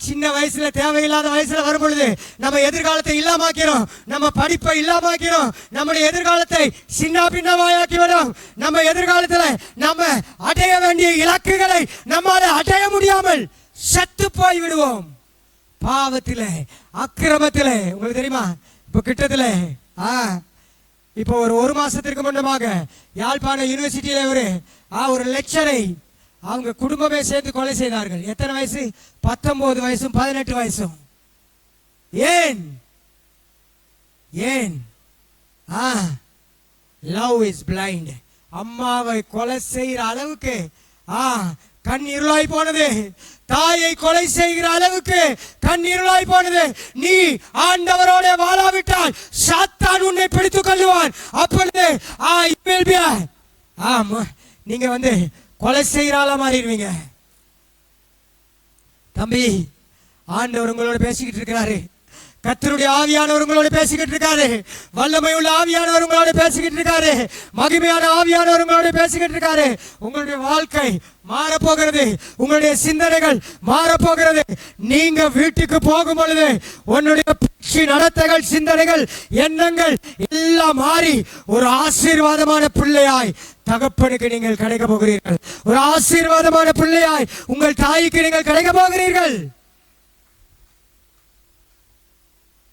சின்ன வயசுல, தேவையில்லாத வயசுல வரும் பொழுது நம்ம எதிர்காலத்தை இல்லாமாக்கிறோம், நம்ம படிப்பை இல்லாமாக்கிறோம், நம்முடைய எதிர்காலத்தை சின்ன பின்னமாக்கி வரும். நம்ம எதிர்காலத்துல நம்ம அடைய வேண்டிய இலக்குகளை நம்மால அடைய முடியாமல் செத்து போய் விடுவோம். பாவத்தில, அக்கிரமத்தில. உங்களுக்கு தெரியுமா, இப்ப கிட்டத்துல இப்போ ஒரு மாசத்திற்கு முன்னமாக யாழ்ப்பாண யூனிவர்சிட்டியில ஒரு லெக்சரை அவங்க குடும்பமே சேர்த்து கொலை செய்தார்கள். எத்தனை வயசு? 19 வயசும் 18 வயசும். ஏன் ஏன் லவ் இஸ் பிளைண்ட். அம்மாவை கொலை செய்கிற அளவுக்கு கண் இருளாய் போனது. தாயை கொலை செய்கிற அளவுக்கு கண் இருளாய் போனது. நீ ஆண்டவரோட வாழாவிட்டால் சாத்தான் உன்னை பிடித்துக் கொள்ளுவான். அப்பொழுது நீங்க கொலை செய்கிற ஆளா மாறிடுவீங்க. தம்பி, ஆண்டவர் உங்களோட பேசிக்கிட்டு இருக்கிறாரு. கர்த்தருடைய ஆவியானவர் உங்களோட பேசிக்கிட்டு இருக்காரு. வல்லமை உள்ள ஆவியானவர் உங்களோட பேசிக்கிட்டு இருக்காரு. மகிமையான ஆவியானவர் உங்களோட பேசிக்கிட்டு இருக்காரு. உங்களுடைய வாழ்க்கை மாறப்போகிறது. உங்களுடைய சிந்தனைகள் மாறப்போகிறது. நீங்க வீட்டுக்கு போகும் பொழுது உன்னுடைய பேச்சு, நடத்தைகள், சிந்தனைகள், எண்ணங்கள் எல்லாம் மாறி ஒரு ஆசீர்வாதமான பிள்ளையாய் தகப்பனுக்கு நீங்கள் கிடைக்க போகிறீர்கள். ஒரு ஆசீர்வாதமான பிள்ளையாய் உங்கள் தாய்க்கு நீங்கள் கிடைக்க போகிறீர்கள்.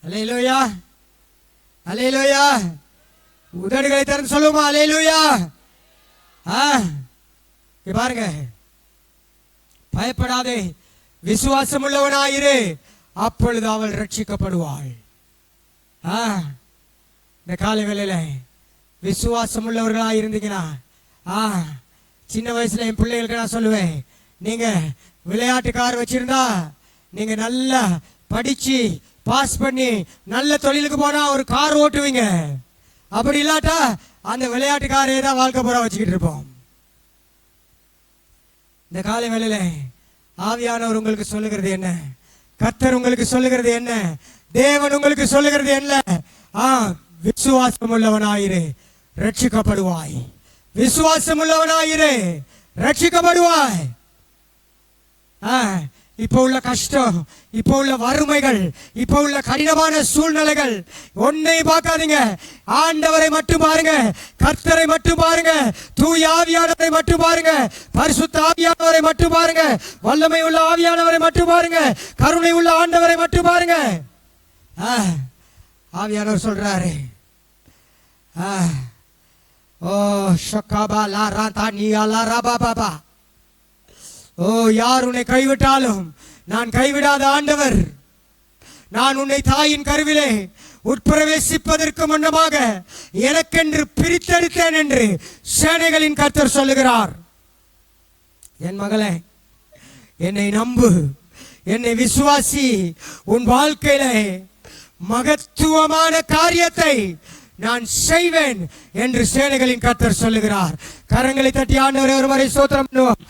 அல்லேலூயா, அல்லேலூயா. உதடுகளை திறந்து சொல்லுமா அல்லேலூயா. பாருங்க, பயப்படாதே, விசுவாசம் உள்ளவனாயிரு, அப்பொழுது அவள் ரட்சிக்கப்படுவாள். இந்த காலை வேளையில விசுவாசம் உள்ளவர்களாக இருந்தீங்கன்னா, சின்ன வயசுல என் பிள்ளைகளுக்கு நான் சொல்லுவேன், நீங்க விளையாட்டு கார் வச்சிருந்தா நீங்க நல்லா படிச்சு பாஸ் பண்ணி நல்ல தொழிலுக்கு போனா ஒரு கார் ஓட்டுவீங்க. அப்படி இல்லாட்டா அந்த விளையாட்டு காரே தான் வாழ்க்கை பூரா வச்சுக்கிட்டு இருப்போம். இந்த காலை வேளையில ஆவியானவர் உங்களுக்கு சொல்லுகிறது என்ன? கர்த்தர் உங்களுக்கு சொல்லுகிறது என்ன? தேவன் உங்களுக்கு சொல்லுகிறது என்ன? விசுவாசம் உள்ளவனாயிரு, ரட்சிக்கப்படுவாய். விசுவாசம் உள்ளவனாயிரு, ரட்சிக்கப்படுவாய். இப்போ உள்ள கஷ்டம், இப்போ உள்ள வறுமைகள், இப்போ உள்ள கடினமான சூழ்நிலைகள் ஒன்னை பார்க்காதீங்க. ஆண்டவரை மட்டும் பாருங்க, கர்த்தரை மட்டும் பாருங்க, தூய ஆவியானவரை மட்டும் பாருங்க, பரிசுத்த ஆவியானவரை மட்டும் பாருங்க, வல்லமை உள்ள ஆவியானவரை மட்டும் பாருங்க, கருணை உள்ள ஆண்டவரை மட்டும் பாருங்க. ஆவியானவர் சொல்றாரு, ஓ ஷகாபா லா ராதா நியா லா ரபா பாபா. ஓ, யார் உன்னை கைவிட்டாலும் நான் கைவிடாத ஆண்டவர். நான் உன்னை தாயின் கருவிலே உட்பிரவேசிப்பதற்கு முன்னமாக எனக்கென்று பிரித்தெடுத்தேன் என்று சேனைகளின் கர்த்தர் சொல்லுகிறார். என் மகளே, என்னை நம்பு, என்னை விசுவாசி. உன் வாழ்க்கையில மகத்துவமான காரியத்தை நான் செய்வேன் என்று சேனைகளின் கர்த்தர் சொல்லுகிறார். கரங்களை தட்டி ஆண்டவரை ஒருவரை ஸ்தோத்திரம் பண்ணுவோம்.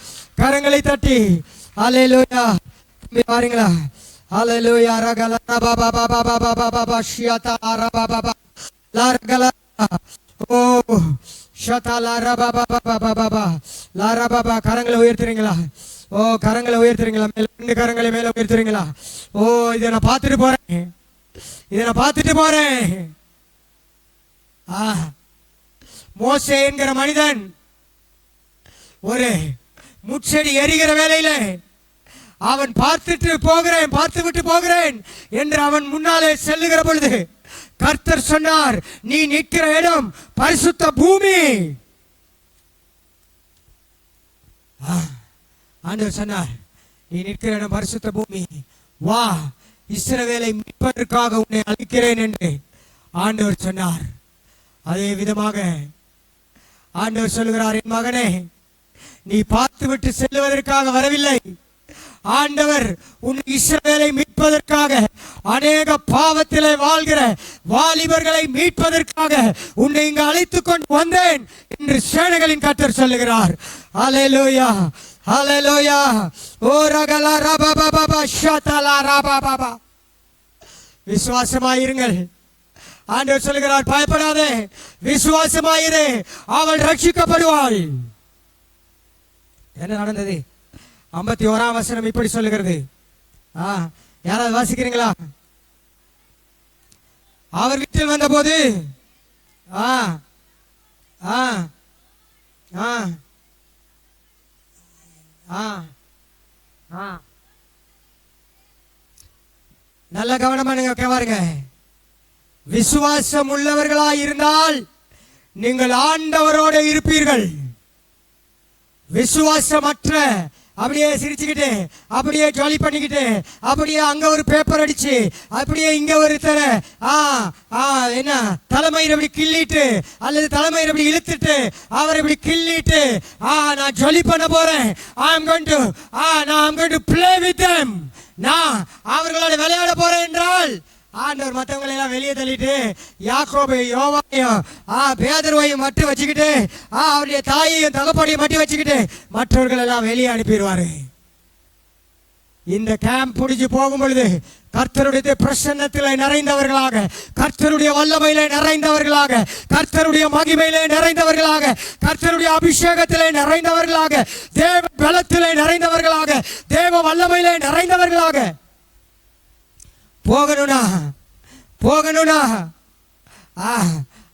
கரங்களை தட்டி அல்லேலூயா. பாருங்களா, அல்லேலூயா. ரகல பாபா பாபா பாபா பாபா ஷியாதா ரபா பாபா லாரகல. ஓ ஷதா லாரபா பாபா பாபா லாரபா. கரங்களை உயர்த்துறீங்களா? ஓ, கரங்களை உயர்த்துறீங்களா? மேல ரெண்டு கரங்களை மேல உயர்த்துறீங்களா? ஓ, இதை நான் பார்த்துட்டு போறேன், இதை நான் பார்த்துட்டு போறேன். மோசே என்கிற மனிதன் ஒரு முட்செடி எரிகிற வேளையில அவன் பார்த்து விட்டு போகிறேன் என்று அவன் முன்னாலே செல்லுகிற பொழுது கர்த்தர் சொன்னார், நீ நிற்கிற இடம் பரிசுத்த பூமி. ஆண்டவர் சொன்னார், நீ நிற்கிற இடம் பரிசுத்த பூமி, வா, இஸ்ரவேலை மீட்பதற்காக உன்னை அழைக்கிறேன் என்று ஆண்டவர் சொன்னார். அதே விதமாக ஆண்டவர் சொல்லுகிறார், என் மகனே, நீ பார்த்து விட்டு செல்வதற்காக வரவில்லை. ஆண்டவர் உன் இஸ்ரவேலை மீட்பதற்காக, அநேக பாவத்திலே வாழ்கிற வாலிபர்களை மீட்பதற்காக உன்னை இங்கு அழைத்துக் கொண்டு வந்தேன் என்று சேனைகளின் கர்த்தர் சொல்லுகிறார். அல்லேலூயா, அல்லேலூயா. ஓ ரகலா ரபா பாபா ஷதலா ரபா பாபா. விசுவாசமாயிருங்கள். ஆண்டவர் சொல்லுகிறார், பயப்படாதே, விசுவாசமாயிரு, அவள் ரட்சிக்கப்படுவாள். என்ன நடந்தது? 51ஆம் வசனம் இப்படி சொல்லுகிறது. யாராவது வாசிக்கிறீங்களா? அவர் வீட்டில் வந்த போது நல்ல கவனமா நீங்க பாருங்க. விசுவாசம் உள்ளவர்களாய் இருந்தால் நீங்கள் ஆண்டவரோடு இருப்பீர்கள். விசுவாசமற்ற அப்படியே சிரிச்சுக்கிட்டு, அப்படியே ஜாலி பண்ணிக்கிட்டு, அப்படியே அங்க ஒரு பேப்பர் அடிச்சு, அப்படியே இங்க ஒரு என்ன தலைமையில் இப்படி கிள்ளிட்டு அல்லது தலைமையில் இப்படி இழுத்துட்டு அவர் இப்படி கிள்ளிட்டு, நான் ஜாலி பண்ண போறேன், I'm going to play with them, நான் அவர்களோட விளையாட போறேன் என்றால் ஆண்டவர் மற்றவங்களை எல்லாம் வெளியே தள்ளிட்டு யாக்கோபையும் யோவானையும் பேதுருவையும் மட்டும் வச்சுக்கிட்டு அவருடைய தாயையும் தகப்பனையும் மட்டும் வச்சுக்கிட்டு மற்றவர்கள் எல்லாம் வெளியே அனுப்பிடுவாரு. இந்த கேம்ப் முடிஞ்சு போகும் பொழுது கர்த்தருடைய பிரசன்னத்திலே நிறைந்தவர்களாக, கர்த்தருடைய வல்லமையிலே நிறைந்தவர்களாக, கர்த்தருடைய மகிமையிலே நிறைந்தவர்களாக, கர்த்தருடைய அபிஷேகத்திலே நிறைந்தவர்களாக, தேவ பலத்திலே நிறைந்தவர்களாக, தேவ வல்லமையிலே நிறைந்தவர்களாக போகணும்னா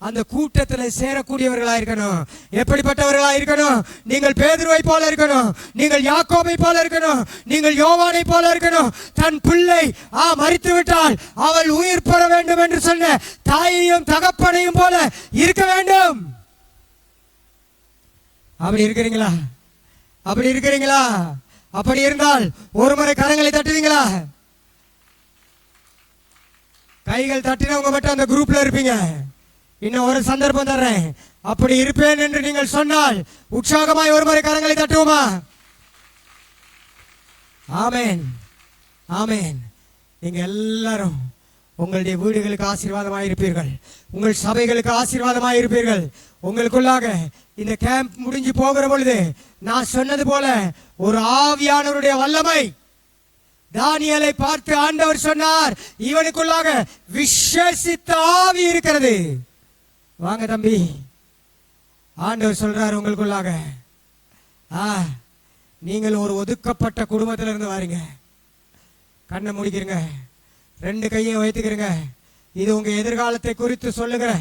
அந்த கூட்டத்தில் சேரக்கூடியவர்களா இருக்கணும். எப்படிப்பட்டவர்களா இருக்கணும்? நீங்கள் பேதுருவை போல இருக்கணும், நீங்கள் யாக்கோபை போல இருக்கணும், நீங்கள் யோவானை போல இருக்கணும். தன் பிள்ளை மரித்து விட்டால் அவள் உயிர் பெற வேண்டும் என்று சொன்ன தாயையும் தகப்பனையும் போல இருக்க வேண்டும். அப்படி இருக்கிறீங்களா? அப்படி இருந்தால் ஒரு முறை கரங்களை தட்டுவீங்களா? கைகள் தட்டினவங்க மட்டும் அந்த குரூப்ல இருப்பீங்க. இன்னும் ஒரு சந்தர்ப்பம் தர்றேன், அப்படி இருப்பேன் என்று நீங்கள் சொன்னால் உற்சாகமாய் ஒரு முறை கரங்களை தட்டுவோமா? ஆமேன், ஆமேன். நீங்க எல்லாரும் உங்களுடைய வீடுகளுக்கு ஆசீர்வாதமாக இருப்பீர்கள், உங்கள் சபைகளுக்கு ஆசீர்வாதமாக இருப்பீர்கள். உங்களுக்குள்ளாக இந்த கேம்ப் முடிஞ்சு போகிற பொழுது நான் சொன்னது போல ஒரு ஆவியானவருடைய வல்லமை தானியேலை பார்த்து ஆண்டவர் சொன்னார், இவனுக்குள்ளாக விசேஷித்த ஆவி இருக்கிறது. வாங்க தம்பி, ஆண்டவர் சொல்றார் உங்களுக்குள்ளாக நீங்கள் ஒரு ஒதுக்கப்பட்ட குடும்பத்திலிருந்து வாரீங்க. கண்ணை முடிக்கிறீங்க, ரெண்டு கையை வைத்துக்கிறீங்க. இது உங்க எதிர்காலத்தை குறித்து சொல்லுகிற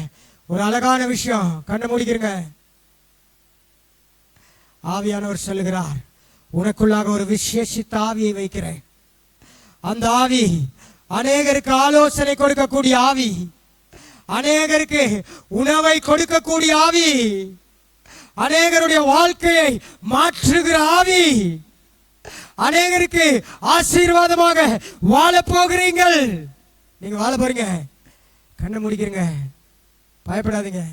ஒரு அழகான விஷயம். கண்ணை முடிக்கிறீங்க. ஆவியானவர் சொல்லுகிறார், உனக்குள்ளாக ஒரு விசேஷித்த ஆவியை வைக்கிறேன். அந்த ஆவி அநேகருக்கு ஆலோசனை கொடுக்கக்கூடிய ஆவி, அநேகருக்கு உணவை கொடுக்கக்கூடிய ஆவி, அநேகருடைய வாழ்க்கையை மாற்றுகிற ஆவி, அநேகருக்கு ஆசீர்வாதமாக வாழ போகிறீங்கள். நீங்க வாழ போறீங்க. கண்ணை முடிக்கிறீங்க, பயப்படாதீங்க.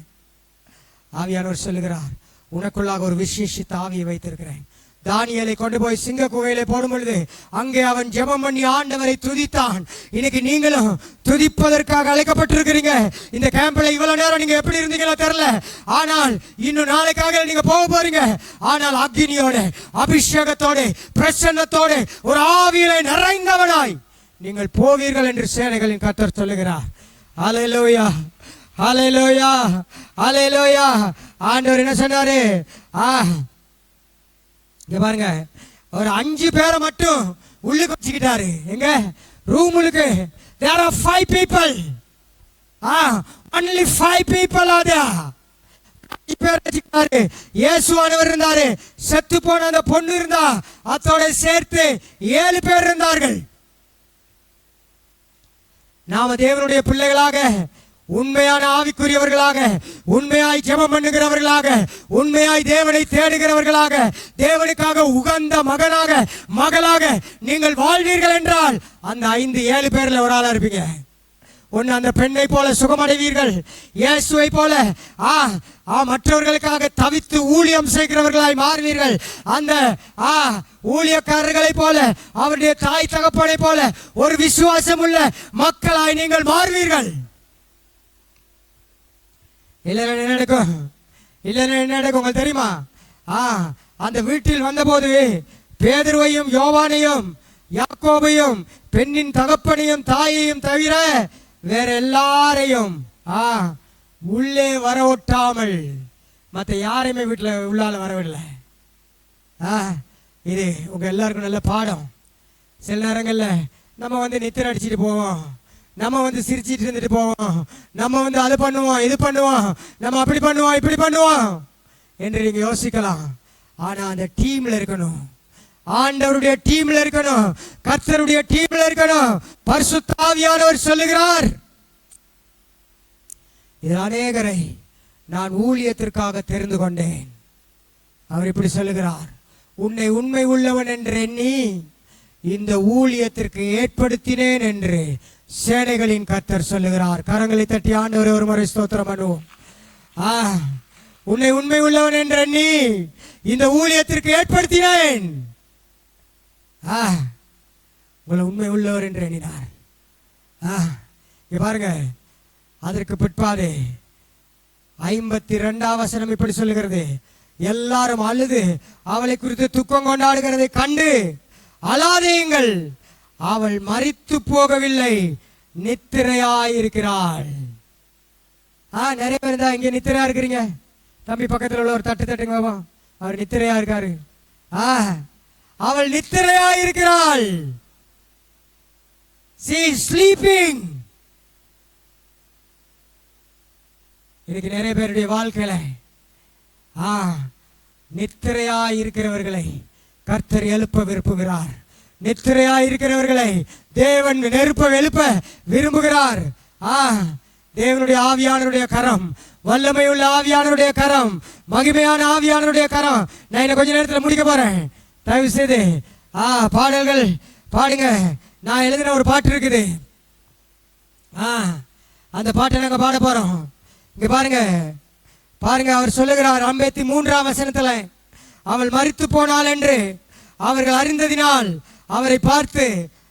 ஆவியானவர் சொல்லுகிறார், உனக்குள்ளாக ஒரு விசேஷித்த ஆவியை வைத்திருக்கிறேன். தானியேலை கொண்டு போய் சிங்க குகையிலே போடும் பொழுது அங்கே அவன் ஜெபம் பண்ணி ஆண்டவரை துதித்தான். இன்னைக்கு நீங்களும் துதிப்பதற்காக அழைக்கப்பட்டிருக்கிறீங்க. இந்த கேம்ப்ல இவ்வளவு நேரம் நீங்க எப்படி இருந்தீங்களோ தெரியல, ஆனால் இன்னும் நாளைக்காக நீங்க போக போறீங்க. ஆனால் அக்னியோட, அபிஷேகத்தோட, பிரசன்னத்தோட, ஒரு ஆவியிலே நிறைந்தவனாய் நீங்கள் போவீர்கள் என்று சேனைகளின் கர்த்தர் சொல்லுகிறார். ஹல்லேலூயா, ஹல்லேலூயா, ஹல்லேலூயா. ஆண்டவர் என்ன சொன்னாரு? இங்க பாருங்க, ஒரு 5 பேரை மட்டும் உள்ளுக்கு வச்சுக்கிட்டாரு. எங்க ரூமுக்கு there are 5 people. only 5 people are there. 5 பேர் வச்சுக்கிட்டாரு. இயேசுவானவர் இருந்தாரு, செத்து போன அந்த பொண்ணு இருந்தா, அதோட சேர்த்து 7 பேர் இருந்தார்கள். நாம தேவனுடைய பிள்ளைகளாக, உண்மையான ஆவிக்குரியவர்களாக, உண்மையாய் ஜெபம் பண்ணுகிறவர்களாக, உண்மையாய் தேவனை தேடுகிறவர்களாக, தேவனுக்காக உகந்த மகனாக, மகளாக நீங்கள் வாழ்வீர்கள் என்றால் அந்த 5-7 பேர்ல ஒரு ஆளா இருப்பீங்க. ஒன்னு அந்த பெண்ணை போல சுகமடைவீர்கள், இயேசுவை போல மற்றவர்களுக்காக தவித்து ஊழியம் செய்கிறவர்களாய் மாறுவீர்கள். அந்த ஊழியக்காரர்களை போல, அவருடைய தாய் தகப்பனை போல ஒரு விசுவாசம் உள்ள மக்களாய் நீங்கள் மாறுவீர்கள். இல்லைன்னா என்ன நடக்கும் உங்களுக்கு தெரியுமா? அந்த வீட்டில் வந்தபோது பேதுருவையும் யோவானையும் யாக்கோபையும் பெண்ணின் தகப்பனையும் தாயையும் தவிர வேற எல்லாரையும் உள்ளே வரவிட்டாமல் மற்ற யாரையுமே வீட்டில் உள்ளால வரவில்லை. இது உங்க எல்லாருக்கும் நல்ல பாடம். சில நேரங்கள்ல நம்ம நித்திர அடிச்சுட்டு போவோம், நம்ம சிரிச்சிட்டு இருந்துட்டு போவோம், நம்ம அது பண்ணுவோம், இது பண்ணுவோம், நம்ம அப்படி பண்ணுவோம், இப்படி பண்ணுவோம் என்று நீங்க யோசிக்கலாம். ஆனா அந்த டீம்ல இருக்கணும், ஆண்டவருடைய டீம்ல இருக்கணும், கர்த்தருடைய டீம்ல இருக்கணும். பரிசுத்த ஆவியானவர் சொல்லுகிறார், இது அநேகரை நான் ஊழியத்திற்காக தெரிந்து கொண்டேன். அவர் இப்படி சொல்லுகிறார், உன்னை உண்மை உள்ளவன் என்று எண்ணி இந்த ஊழியத்திற்கு ஏற்படுத்தினேன் என்று சேனைகளின் கர்த்தர் சொல்லுகிறார். கரங்களை தட்டி ஆண்டவரை ஒரு முறை ஸ்தோத்திரம் பண்ணுவோம். உன்னை உண்மை உள்ளவன் என்று எண்ணி இந்த ஊழியத்திற்கு ஏற்படுத்தினேன். உங்களை உண்மை உள்ளவர் என்று எண்ணினார். பாருங்க, அதற்கு பிற்பாடு 52ஆம் வசனம் இப்படி சொல்லுகிறது, எல்லாரும் அழுது அவளை குறித்து துக்கம் கொண்டாடுகிறதை கண்டு அழாதேயுங்கள், அவள் மரித்து போகவில்லை, நித்திரையாயிருக்கிறாள். நிறைய பேர் தான் இங்க நித்திரையா இருக்கிறீங்க. தம்பி பக்கத்தில் உள்ள ஒரு தட்டு தட்டுங்க பாபா, அவர் நித்திரையா இருக்காரு. அவள் நித்திரையாயிருக்கிறாள். She is sleeping. இன்னைக்கு நிறைய பேருடைய வாழ்க்கையில நித்திரையாய் இருக்கிறவர்களை கர்த்தர் எழுப்ப விரும்புகிறார். நித்திரையாய் இருக்கிறவர்களை தேவன் எழுப்ப விரும்புகிறார். தேவனுடைய ஆவியானவருடைய கரம், வல்லமையுள்ள ஆவியானவருடைய கரம், மகிமையான ஆவியானவருடைய கரம். நான் இன்னும் கொஞ்ச நேரத்தில் முடிக்க போறேன். தயவு செய்து பாடல்கள் பாடுங்க. நான் எழுதின ஒரு பாட்டு இருக்குது, அந்த பாட்டை நாங்கள் பாட போறோம். இங்க பாருங்க பாருங்க, அவர் சொல்லுகிறார் 53ஆம் வசனத்துல, அவள் மரித்து போனாள் என்று அவர்கள் அறிந்ததினால் அவரை பார்த்து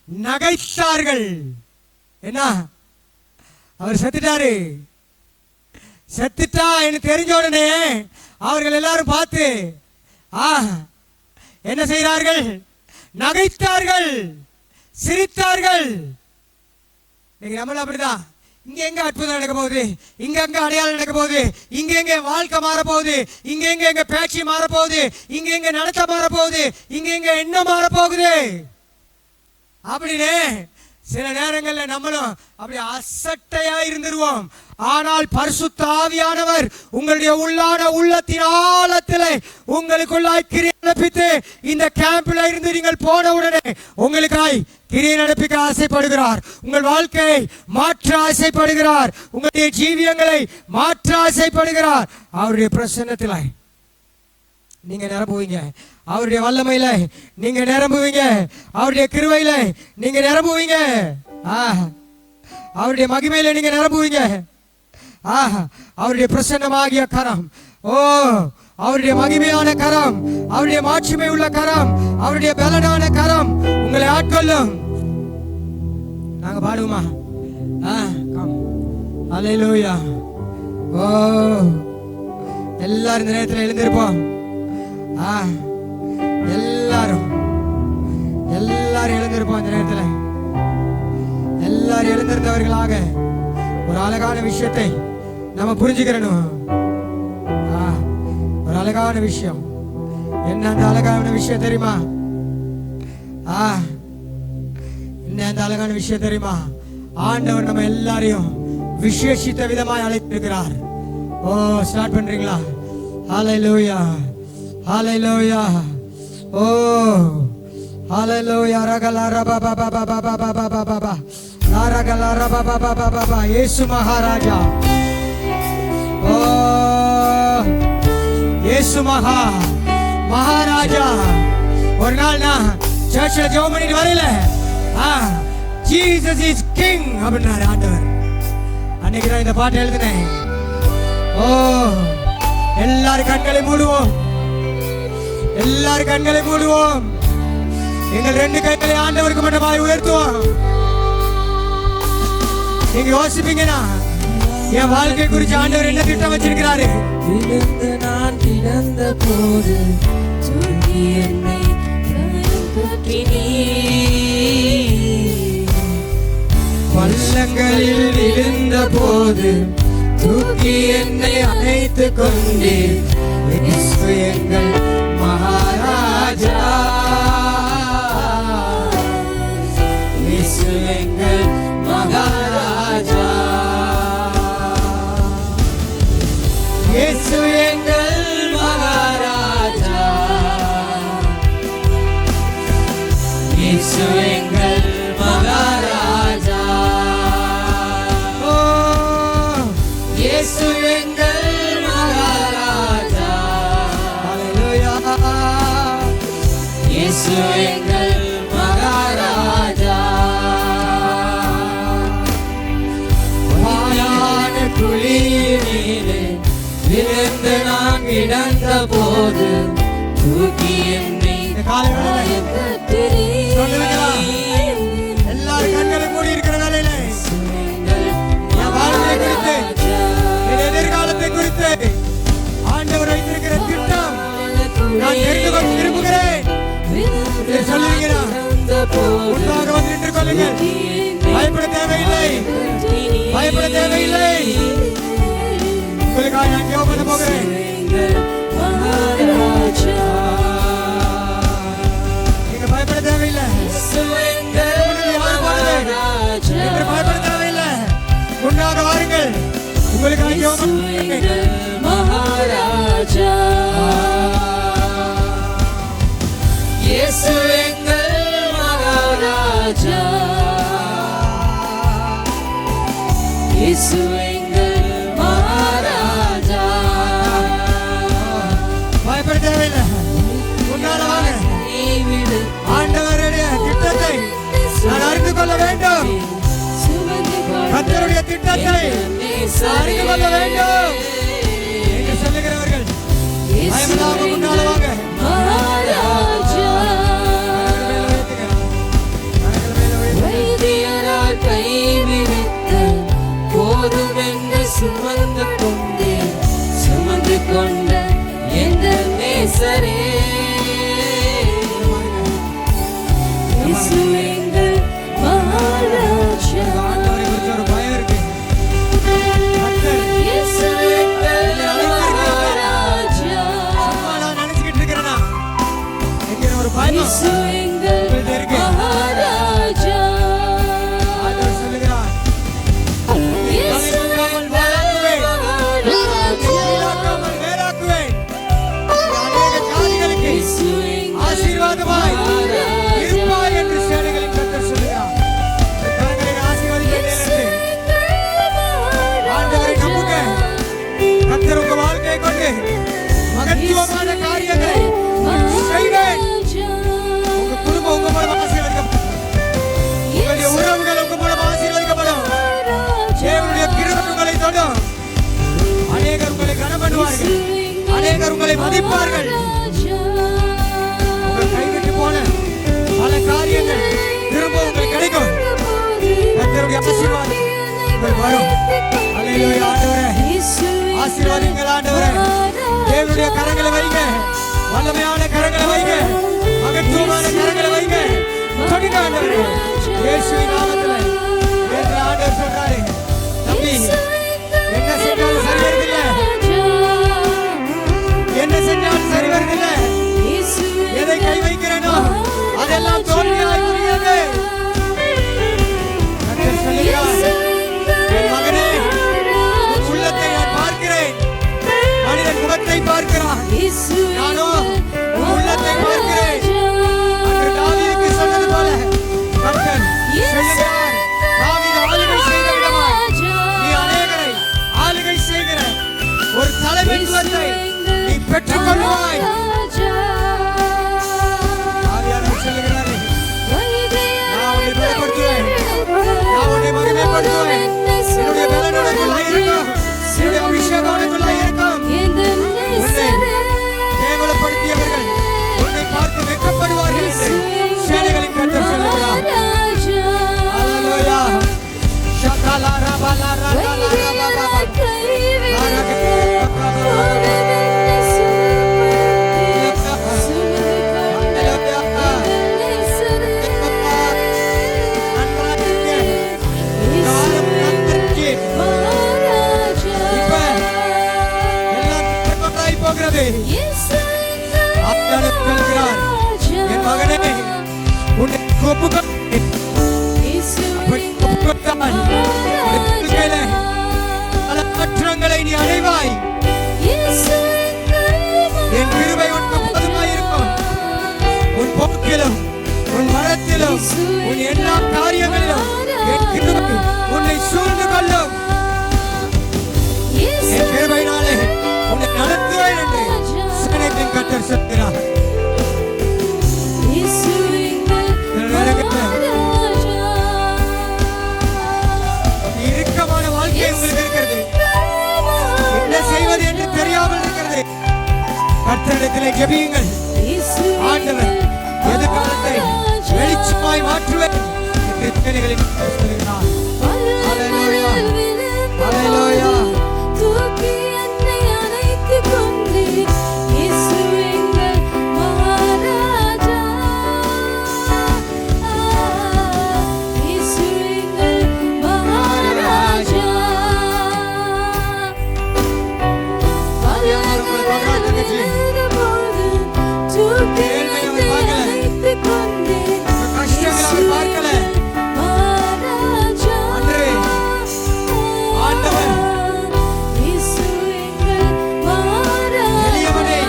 நகைத்தார்கள். என்ன, அவர் செத்துட்டாரு, செத்துட்டா என்று தெரிஞ்ச உடனே அவர்கள் எல்லாரும் பார்த்து என்ன செய்கிறார்கள்? நகைத்தார்கள், சிரித்தார்கள். நீங்க நம்மள அப்படிதான். இங்க எங்க அற்புதம் நடக்க போகுது, இங்க எங்க அடையாளம் நடக்க போகுது, இங்க எங்க வாழ்க்கை மாற போகுது, இங்க எங்க பேச்சு மாற போகுது, இங்க எங்க நடத்த மாற போகுது, இங்க எங்க எண்ணம் மாற போகுது அப்படின்னு சில நேரங்களில் நம்மளும் அப்படி அசட்டையா இருந்துருவோம். ஆனால் பரிசுத்த ஆவியானவர் உங்களுடைய உள்ளான உள்ளத்தின் ஆழத்தில் உங்களுக்குள்ளாய் கிரியை நடப்பித்து இந்த கேம்பில் இருந்து நீங்கள் போன உடனே உங்களுக்காய் கிரியை நடப்பிக்க ஆசைப்படுகிறார். உங்கள் வாழ்க்கையை மாற்ற ஆசைப்படுகிறார். உங்களுடைய ஜீவியங்களை மாற்ற ஆசைப்படுகிறார். அவருடைய பிரசன்னத்தில் நீங்க நிரம்புவீங்க. அவருடைய வல்லமையில நீங்க நிரம்புவீங்க. அவருடைய கிருபையில நீங்க நிரம்புவீங்க. அவருடைய மகிமையில நீங்க நிரம்புவீங்க. அவருடைய பிரசன்னமாகிய கரம், அவருடைய மகிமையான கரம், அவருடைய மாட்சிமை உள்ள கரம், அவருடைய பலனான கரம் உங்களை ஆட்கொள்ளும். நாங்க பாடுவோமா? அல்லேலூயா. எல்லாரும் இந்த நேரத்தில் எழுந்திருப்போம். எல்லாரும் எழுந்திருப்போம். இந்த நேரத்தில் எல்லாரும் எழுந்திருந்தவர்களாக ஒரு அழகான விஷயத்தை நம்ம புரிஞ்சுக்கிறணும். ஒரு அழகான விஷயம். என்ன அந்த அழகான விஷயம் தெரியுமா? என்ன அந்த அழகான விஷயம் தெரியுமா? ஆண்டவர் நம்ம எல்லாரையும் விசேஷித்த விதமாய் அழைத்திருக்கிறார். ஸ்டார்ட் பண்றீங்களா? ஹல்லேலூயா, ஹல்லேலூயா. ஹல்லேலூயா. ரகல ரபா பா பா பா பா பா பா பா பா. ரகல ரபா பா பா பா பா. இயேசு மகாராஜா. இயேசு மகாராஜா. ஒரு நாள் நான் சர்ச்சில் ஜெபம் பண்ணிட்டு வரையில ஜீசஸ் இஸ் கிங் அப்படின்னாரு ஆண்டவர். அன்னைக்கு நான் இந்த பாட்டு எழுதினேன். எல்லாரும் கண்களை மூடுவோம். எல்லாரும் கண்களை மூடுவோம். எங்கள் 2 கைகளை ஆண்டவருக்கு மட்டுமாய் உயர்த்துவோம். நீங்க யோசிப்பீங்கன்னா என் வாழ்க்கை குறித்து ஆண்டவர் என்ன திட்டம் வச்சிருக்கிறாரு? விழுந்து நான் கிடந்த போது தூக்கி என்னை பள்ளங்களில் விழுந்த போது தூக்கி என்னை அணைத்து கொண்டே எங்கள் மகாராஜா, எங்கள் மகாராஜா, இயேசு எங்கள் மகாராஜா, இயேசு எங்கள் மகாராஜா, இயேசு எங்கள் மகாராஜா. ஹல்லேலூயா. இயேசு எங்கள் மகாராஜா. வாயான குழியிலே விழுந்து நான் கிடந்த போது தூக்கி என்னை எல்லாரும் கண்களை மூடி இருக்கிற வேலையில என் வாழ்வை குறித்து, என் எதிர்காலத்தை குறித்து ஆண்டவர் வைத்திருக்கிற திட்டம் நான் தெரிந்து கொள்ள விரும்புகிறேன். சொல்லுகிறார், உண்டாக வந்து நின்று கொள்ளுங்கள். பயப்பட தேவையில்லை, பயப்பட தேவையில்லை. உங்களுக்காக நான் ஜெபம் பண்ண போகிறேன். நீங்க பயப்பட தேவையில்லை, பயப்பட தேவையில்லை. உண்டாக வாருங்கள். உங்களுக்காக ஜெபம் மகாராஜா. இயேசு எங்கள் மகாராஜா. இயேசு எங்கள் மகாராஜா. பயப்பட தேவையில்லை. உன்னால வாங்க. ஆண்டவருடைய திட்டத்தை நான் அறிந்து கொள்ள வேண்டும். கர்த்தருடைய திட்டத்தை அறிந்து கொள்ள வேண்டும் என்று சொல்லுகிறவர்கள் பயமில்லாம முன்னால வாங்க. வைத்தியரால் கைவிரித்த போதும் என்று சுமந்து கொண்ட எந்த நேசரே, இயேசு எங்கள் மகாராஜா. ஒரு பயம் இருக்கு. இயேசு எங்கள் மகாராஜா. நான் நினைச்சுக்கிட்டு இருக்கிறேனா என்கிற ஒரு பயம் இயேசு எங்கள் மகாராஜா. ஆண்டவர் சொல்லுகிறார், இயேசு எங்கள் இல்லாக்காமல் வேறாக்குவேன். அநேக ஜாதிகளுக்கு ஆசீர்வாதமாய் இருப்பாய் என்று சேனைகளின் கர்த்தர் சொல்லுகிறார். கரங்களை ஆசீர்வதிக்கிறேன் என்று ஆண்டவரை நம்புங்க. கர்த்தர் உங்க வாழ்க்கையை கொண்டு மகத்துவமான காரியங்களை செய்வேன். உங்க குடும்பம் உங்க மூலம் ஆசீர்வதிக்கப்படும். உங்களுடைய உறவுகள் உங்க மூலம் ஆசீர்வதிக்கப்படும். தேவனுடைய கிருபை உங்களை தொடும். அநேகர் உங்களை கனம் பண்ணுவார்கள், அநேகர் உங்களை மதிப்பார்கள். உங்கள் கைவிட்டு போன பல காரியங்கள் திரும்ப உங்களுக்கு கிடைக்கும். கர்த்தருடைய ஆசீர்வாதம் உங்கள் வரும். அல்லேலூயா. ஆண்டவரே ஆசீர்வாதங்கள். ஆண்டவரே தேவனுடைய கரங்களை வைங்க, வல்லமையான கரங்களை வைங்க, மகத்துவமான கரங்களை வைங்க. தொடுங்க ஆண்டவரே இயேசுவின் நாமத்திலே. என்று ஆண்டவர் சொல்றாரு, தம்பி என்ன செஞ்சாலும் சரி வருதில்லை, என்ன செஞ்சாலும் சரி வருதில்லை. எதை கை வைக்கிறேனோ அதெல்லாம் தோல்வியாய் முடியாது. கர்த்தர் சொல்லுகிறார், என் மகனே உன் உள்ளத்தை நான் பார்க்கிறேன். மனிதன் முகத்தை பார்க்கிறான், நானோ உன் உள்ளத்தை பார்க்கிறேன். அன்று தாவீதுக்கு சொன்னது போல கர்த்தர் சொல்லுகிறார், தாவீது ஆளுகை செய்த விதமாய் நீ அநேகரை ஆளுகை செய்கிற ஒரு தலைமைத்துவத்தை நீ பெற்றுக் கொள்வாய். ஆவியானவர் சொல்லுகிறாரே, நான் உன்னை பலப்படுத்துவேன், நான் உன்னை மகிமைப்படுத்துவேன். என்னுடைய பலன் உனக்குள்ள இருக்கும், என்னுடைய அபிஷேகம் உனக்குள்ள இருக்கும். உன்னை கேவலப்படுத்தியவர்கள் உன்னை பார்த்து வெட்கப்படுவார்கள் என்று சேனைகளின் கர்த்தர் சொல்லுகிறார். அல்லேலூயா. ஷகலா ரபலா ரபலா ரபலா என் மகனே உன்னை பல மாற்றங்களை நீ அடைவாய். என் கிருபை உனக்கு போதுமாயிருக்கும். உன் போக்கிலும் உன் மரத்திலும் உன் எல்லா காரியங்களிலும் என் கிருபை உன்னை சூழ்ந்து கொள்ளும். என் கிருபையினாலே உன்னை நடத்துவேன் என்று சேனைகளின் கர்த்தர் சொல்கிறார். கர்த்தரிடத்திலே ஜெபியுங்கள். ஆண்டவர் எதிர்காலத்தை வெளிச்சமாய் மாற்றுவேன் என்று சேனைகளின் கர்த்தர் சொல்கிறார். ஹல்லேலூயா, ஹல்லேலூயா. தூக்கி என்னை அணைத்துக் கொண்டு இயேசு எங்கள் மகாராஜா, இயேசு எங்கள் மகாராஜா. தூக்கி என்னை அணைத்துக் கொண்டு கஷ்டங்களை அவர் பார்க்கல. மகாராஜா, அன்று ஆண்டவர் இயேசு எங்கள் மகாராஜா. எளியவனே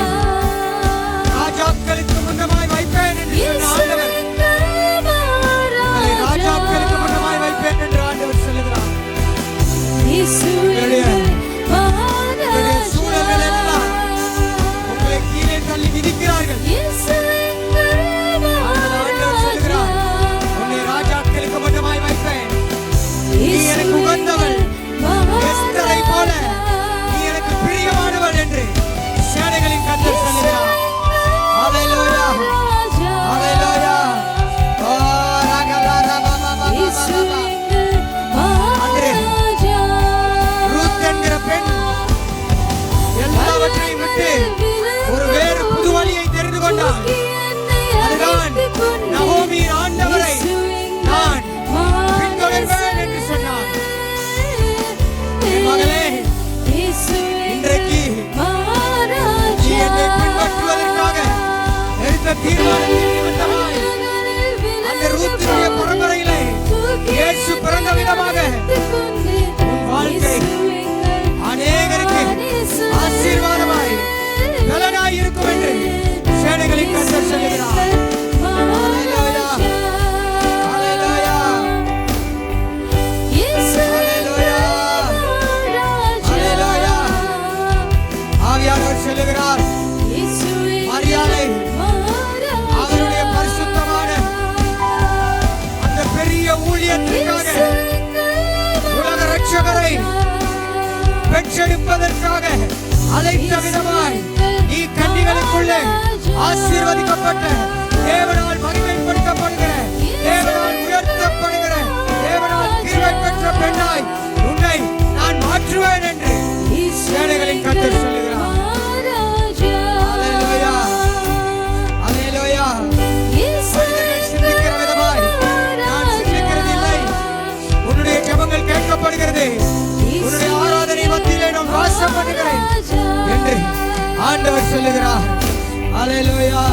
ராஜாக்களுக்கு முன்னமாய் வைப்பேன் என்று சொன்ன ஆண்டவர் உங்களை ராஜாக்களுக்கு முன்னமாய் வைப்பேன் என்று ஆண்டவர் சொல்லுகிறார். உங்களுடைய சூழல்கள் எல்லாம் உங்களை கீழே தள்ளி மிதிக்கிறார்கள். ஆண்டவர் சொல்லுகிறார், உன்னை ராஜாக்களுக்கு முன்னமாய் வைப்பேன். நீ எனக்கு உகந்தவள், எஸ்தரை போல நீ எனக்கு பிரியமானவள் என்று சேனைகளின் கர்த்தர் சொல்லுகிறார். ஹல்லேலூயா, ஹல்லேலூயா. ஓ ரகலரபபபபபப. அன்று ரூத் என்கிற பெண் எல்லாவற்றையும் விட்டு ஒரு வேறு புது வழியை தெரிந்து கொண்டாள். அதுதான் நகோமியின் ஆண்டவரை நான் பின்தொடர்வேன் என்று சொன்னார். என் மகளே, இன்றைக்கு நீ என்னை பின்பற்றுவதற்காக எடுத்த தீர்மானத்தின் நிமித்தமாய் அந்த ரூத்தினுடைய பரம்பரையிலே இயேசு பிறந்த விதமாக உன் வாழ்க்கை அநேகருக்கு ஆசீர்வாதமாய் பலனாய் இருக்கும் என்று சேனைகளின் கர்த்தர் சொல்லுகிறார். ஹல்லேலூயா, ஹல்லேலூயா, ஹல்லேலூயா, ஹல்லேலூயா. ஆவியானவர் சொல்லுகிறார், மரியாதை அவருடைய பரிசுத்தமான அந்த பெரிய ஊழியத்திற்காக உலக ரட்சகரை பெற்றெடுப்பதற்காக அழைத்த விதமாய் நீ கன்னிகளுக்குள்ளே ஆசீர்வதிக்கப்பட்ட, தேவனால் மகிமைப்படுத்தப்படுகிற, தேவனால் உயர்த்தப்படுகிற, தேவனால் கிருபை பெற்ற பெண்ணாய் உன்னை நான் மாற்றுவேன் என்று சேனைகளின் கர்த்தர் சொல்லுகிறார். ஹல்லேலூயா, ஹல்லேலூயா. மனிதர்கள் சிந்திக்கிற விதமாய் நான் சிந்திக்கிறது இல்லை. உன்னுடைய ஜெபங்கள் கேட்கப்படுகிறது. உன்னுடைய ஆராதனை மத்தியிலே நான் வாசம் பண்ணுகிறேன் என்று ஆண்டவர் சொல்லுகிறார். ஹல்லேலூயா.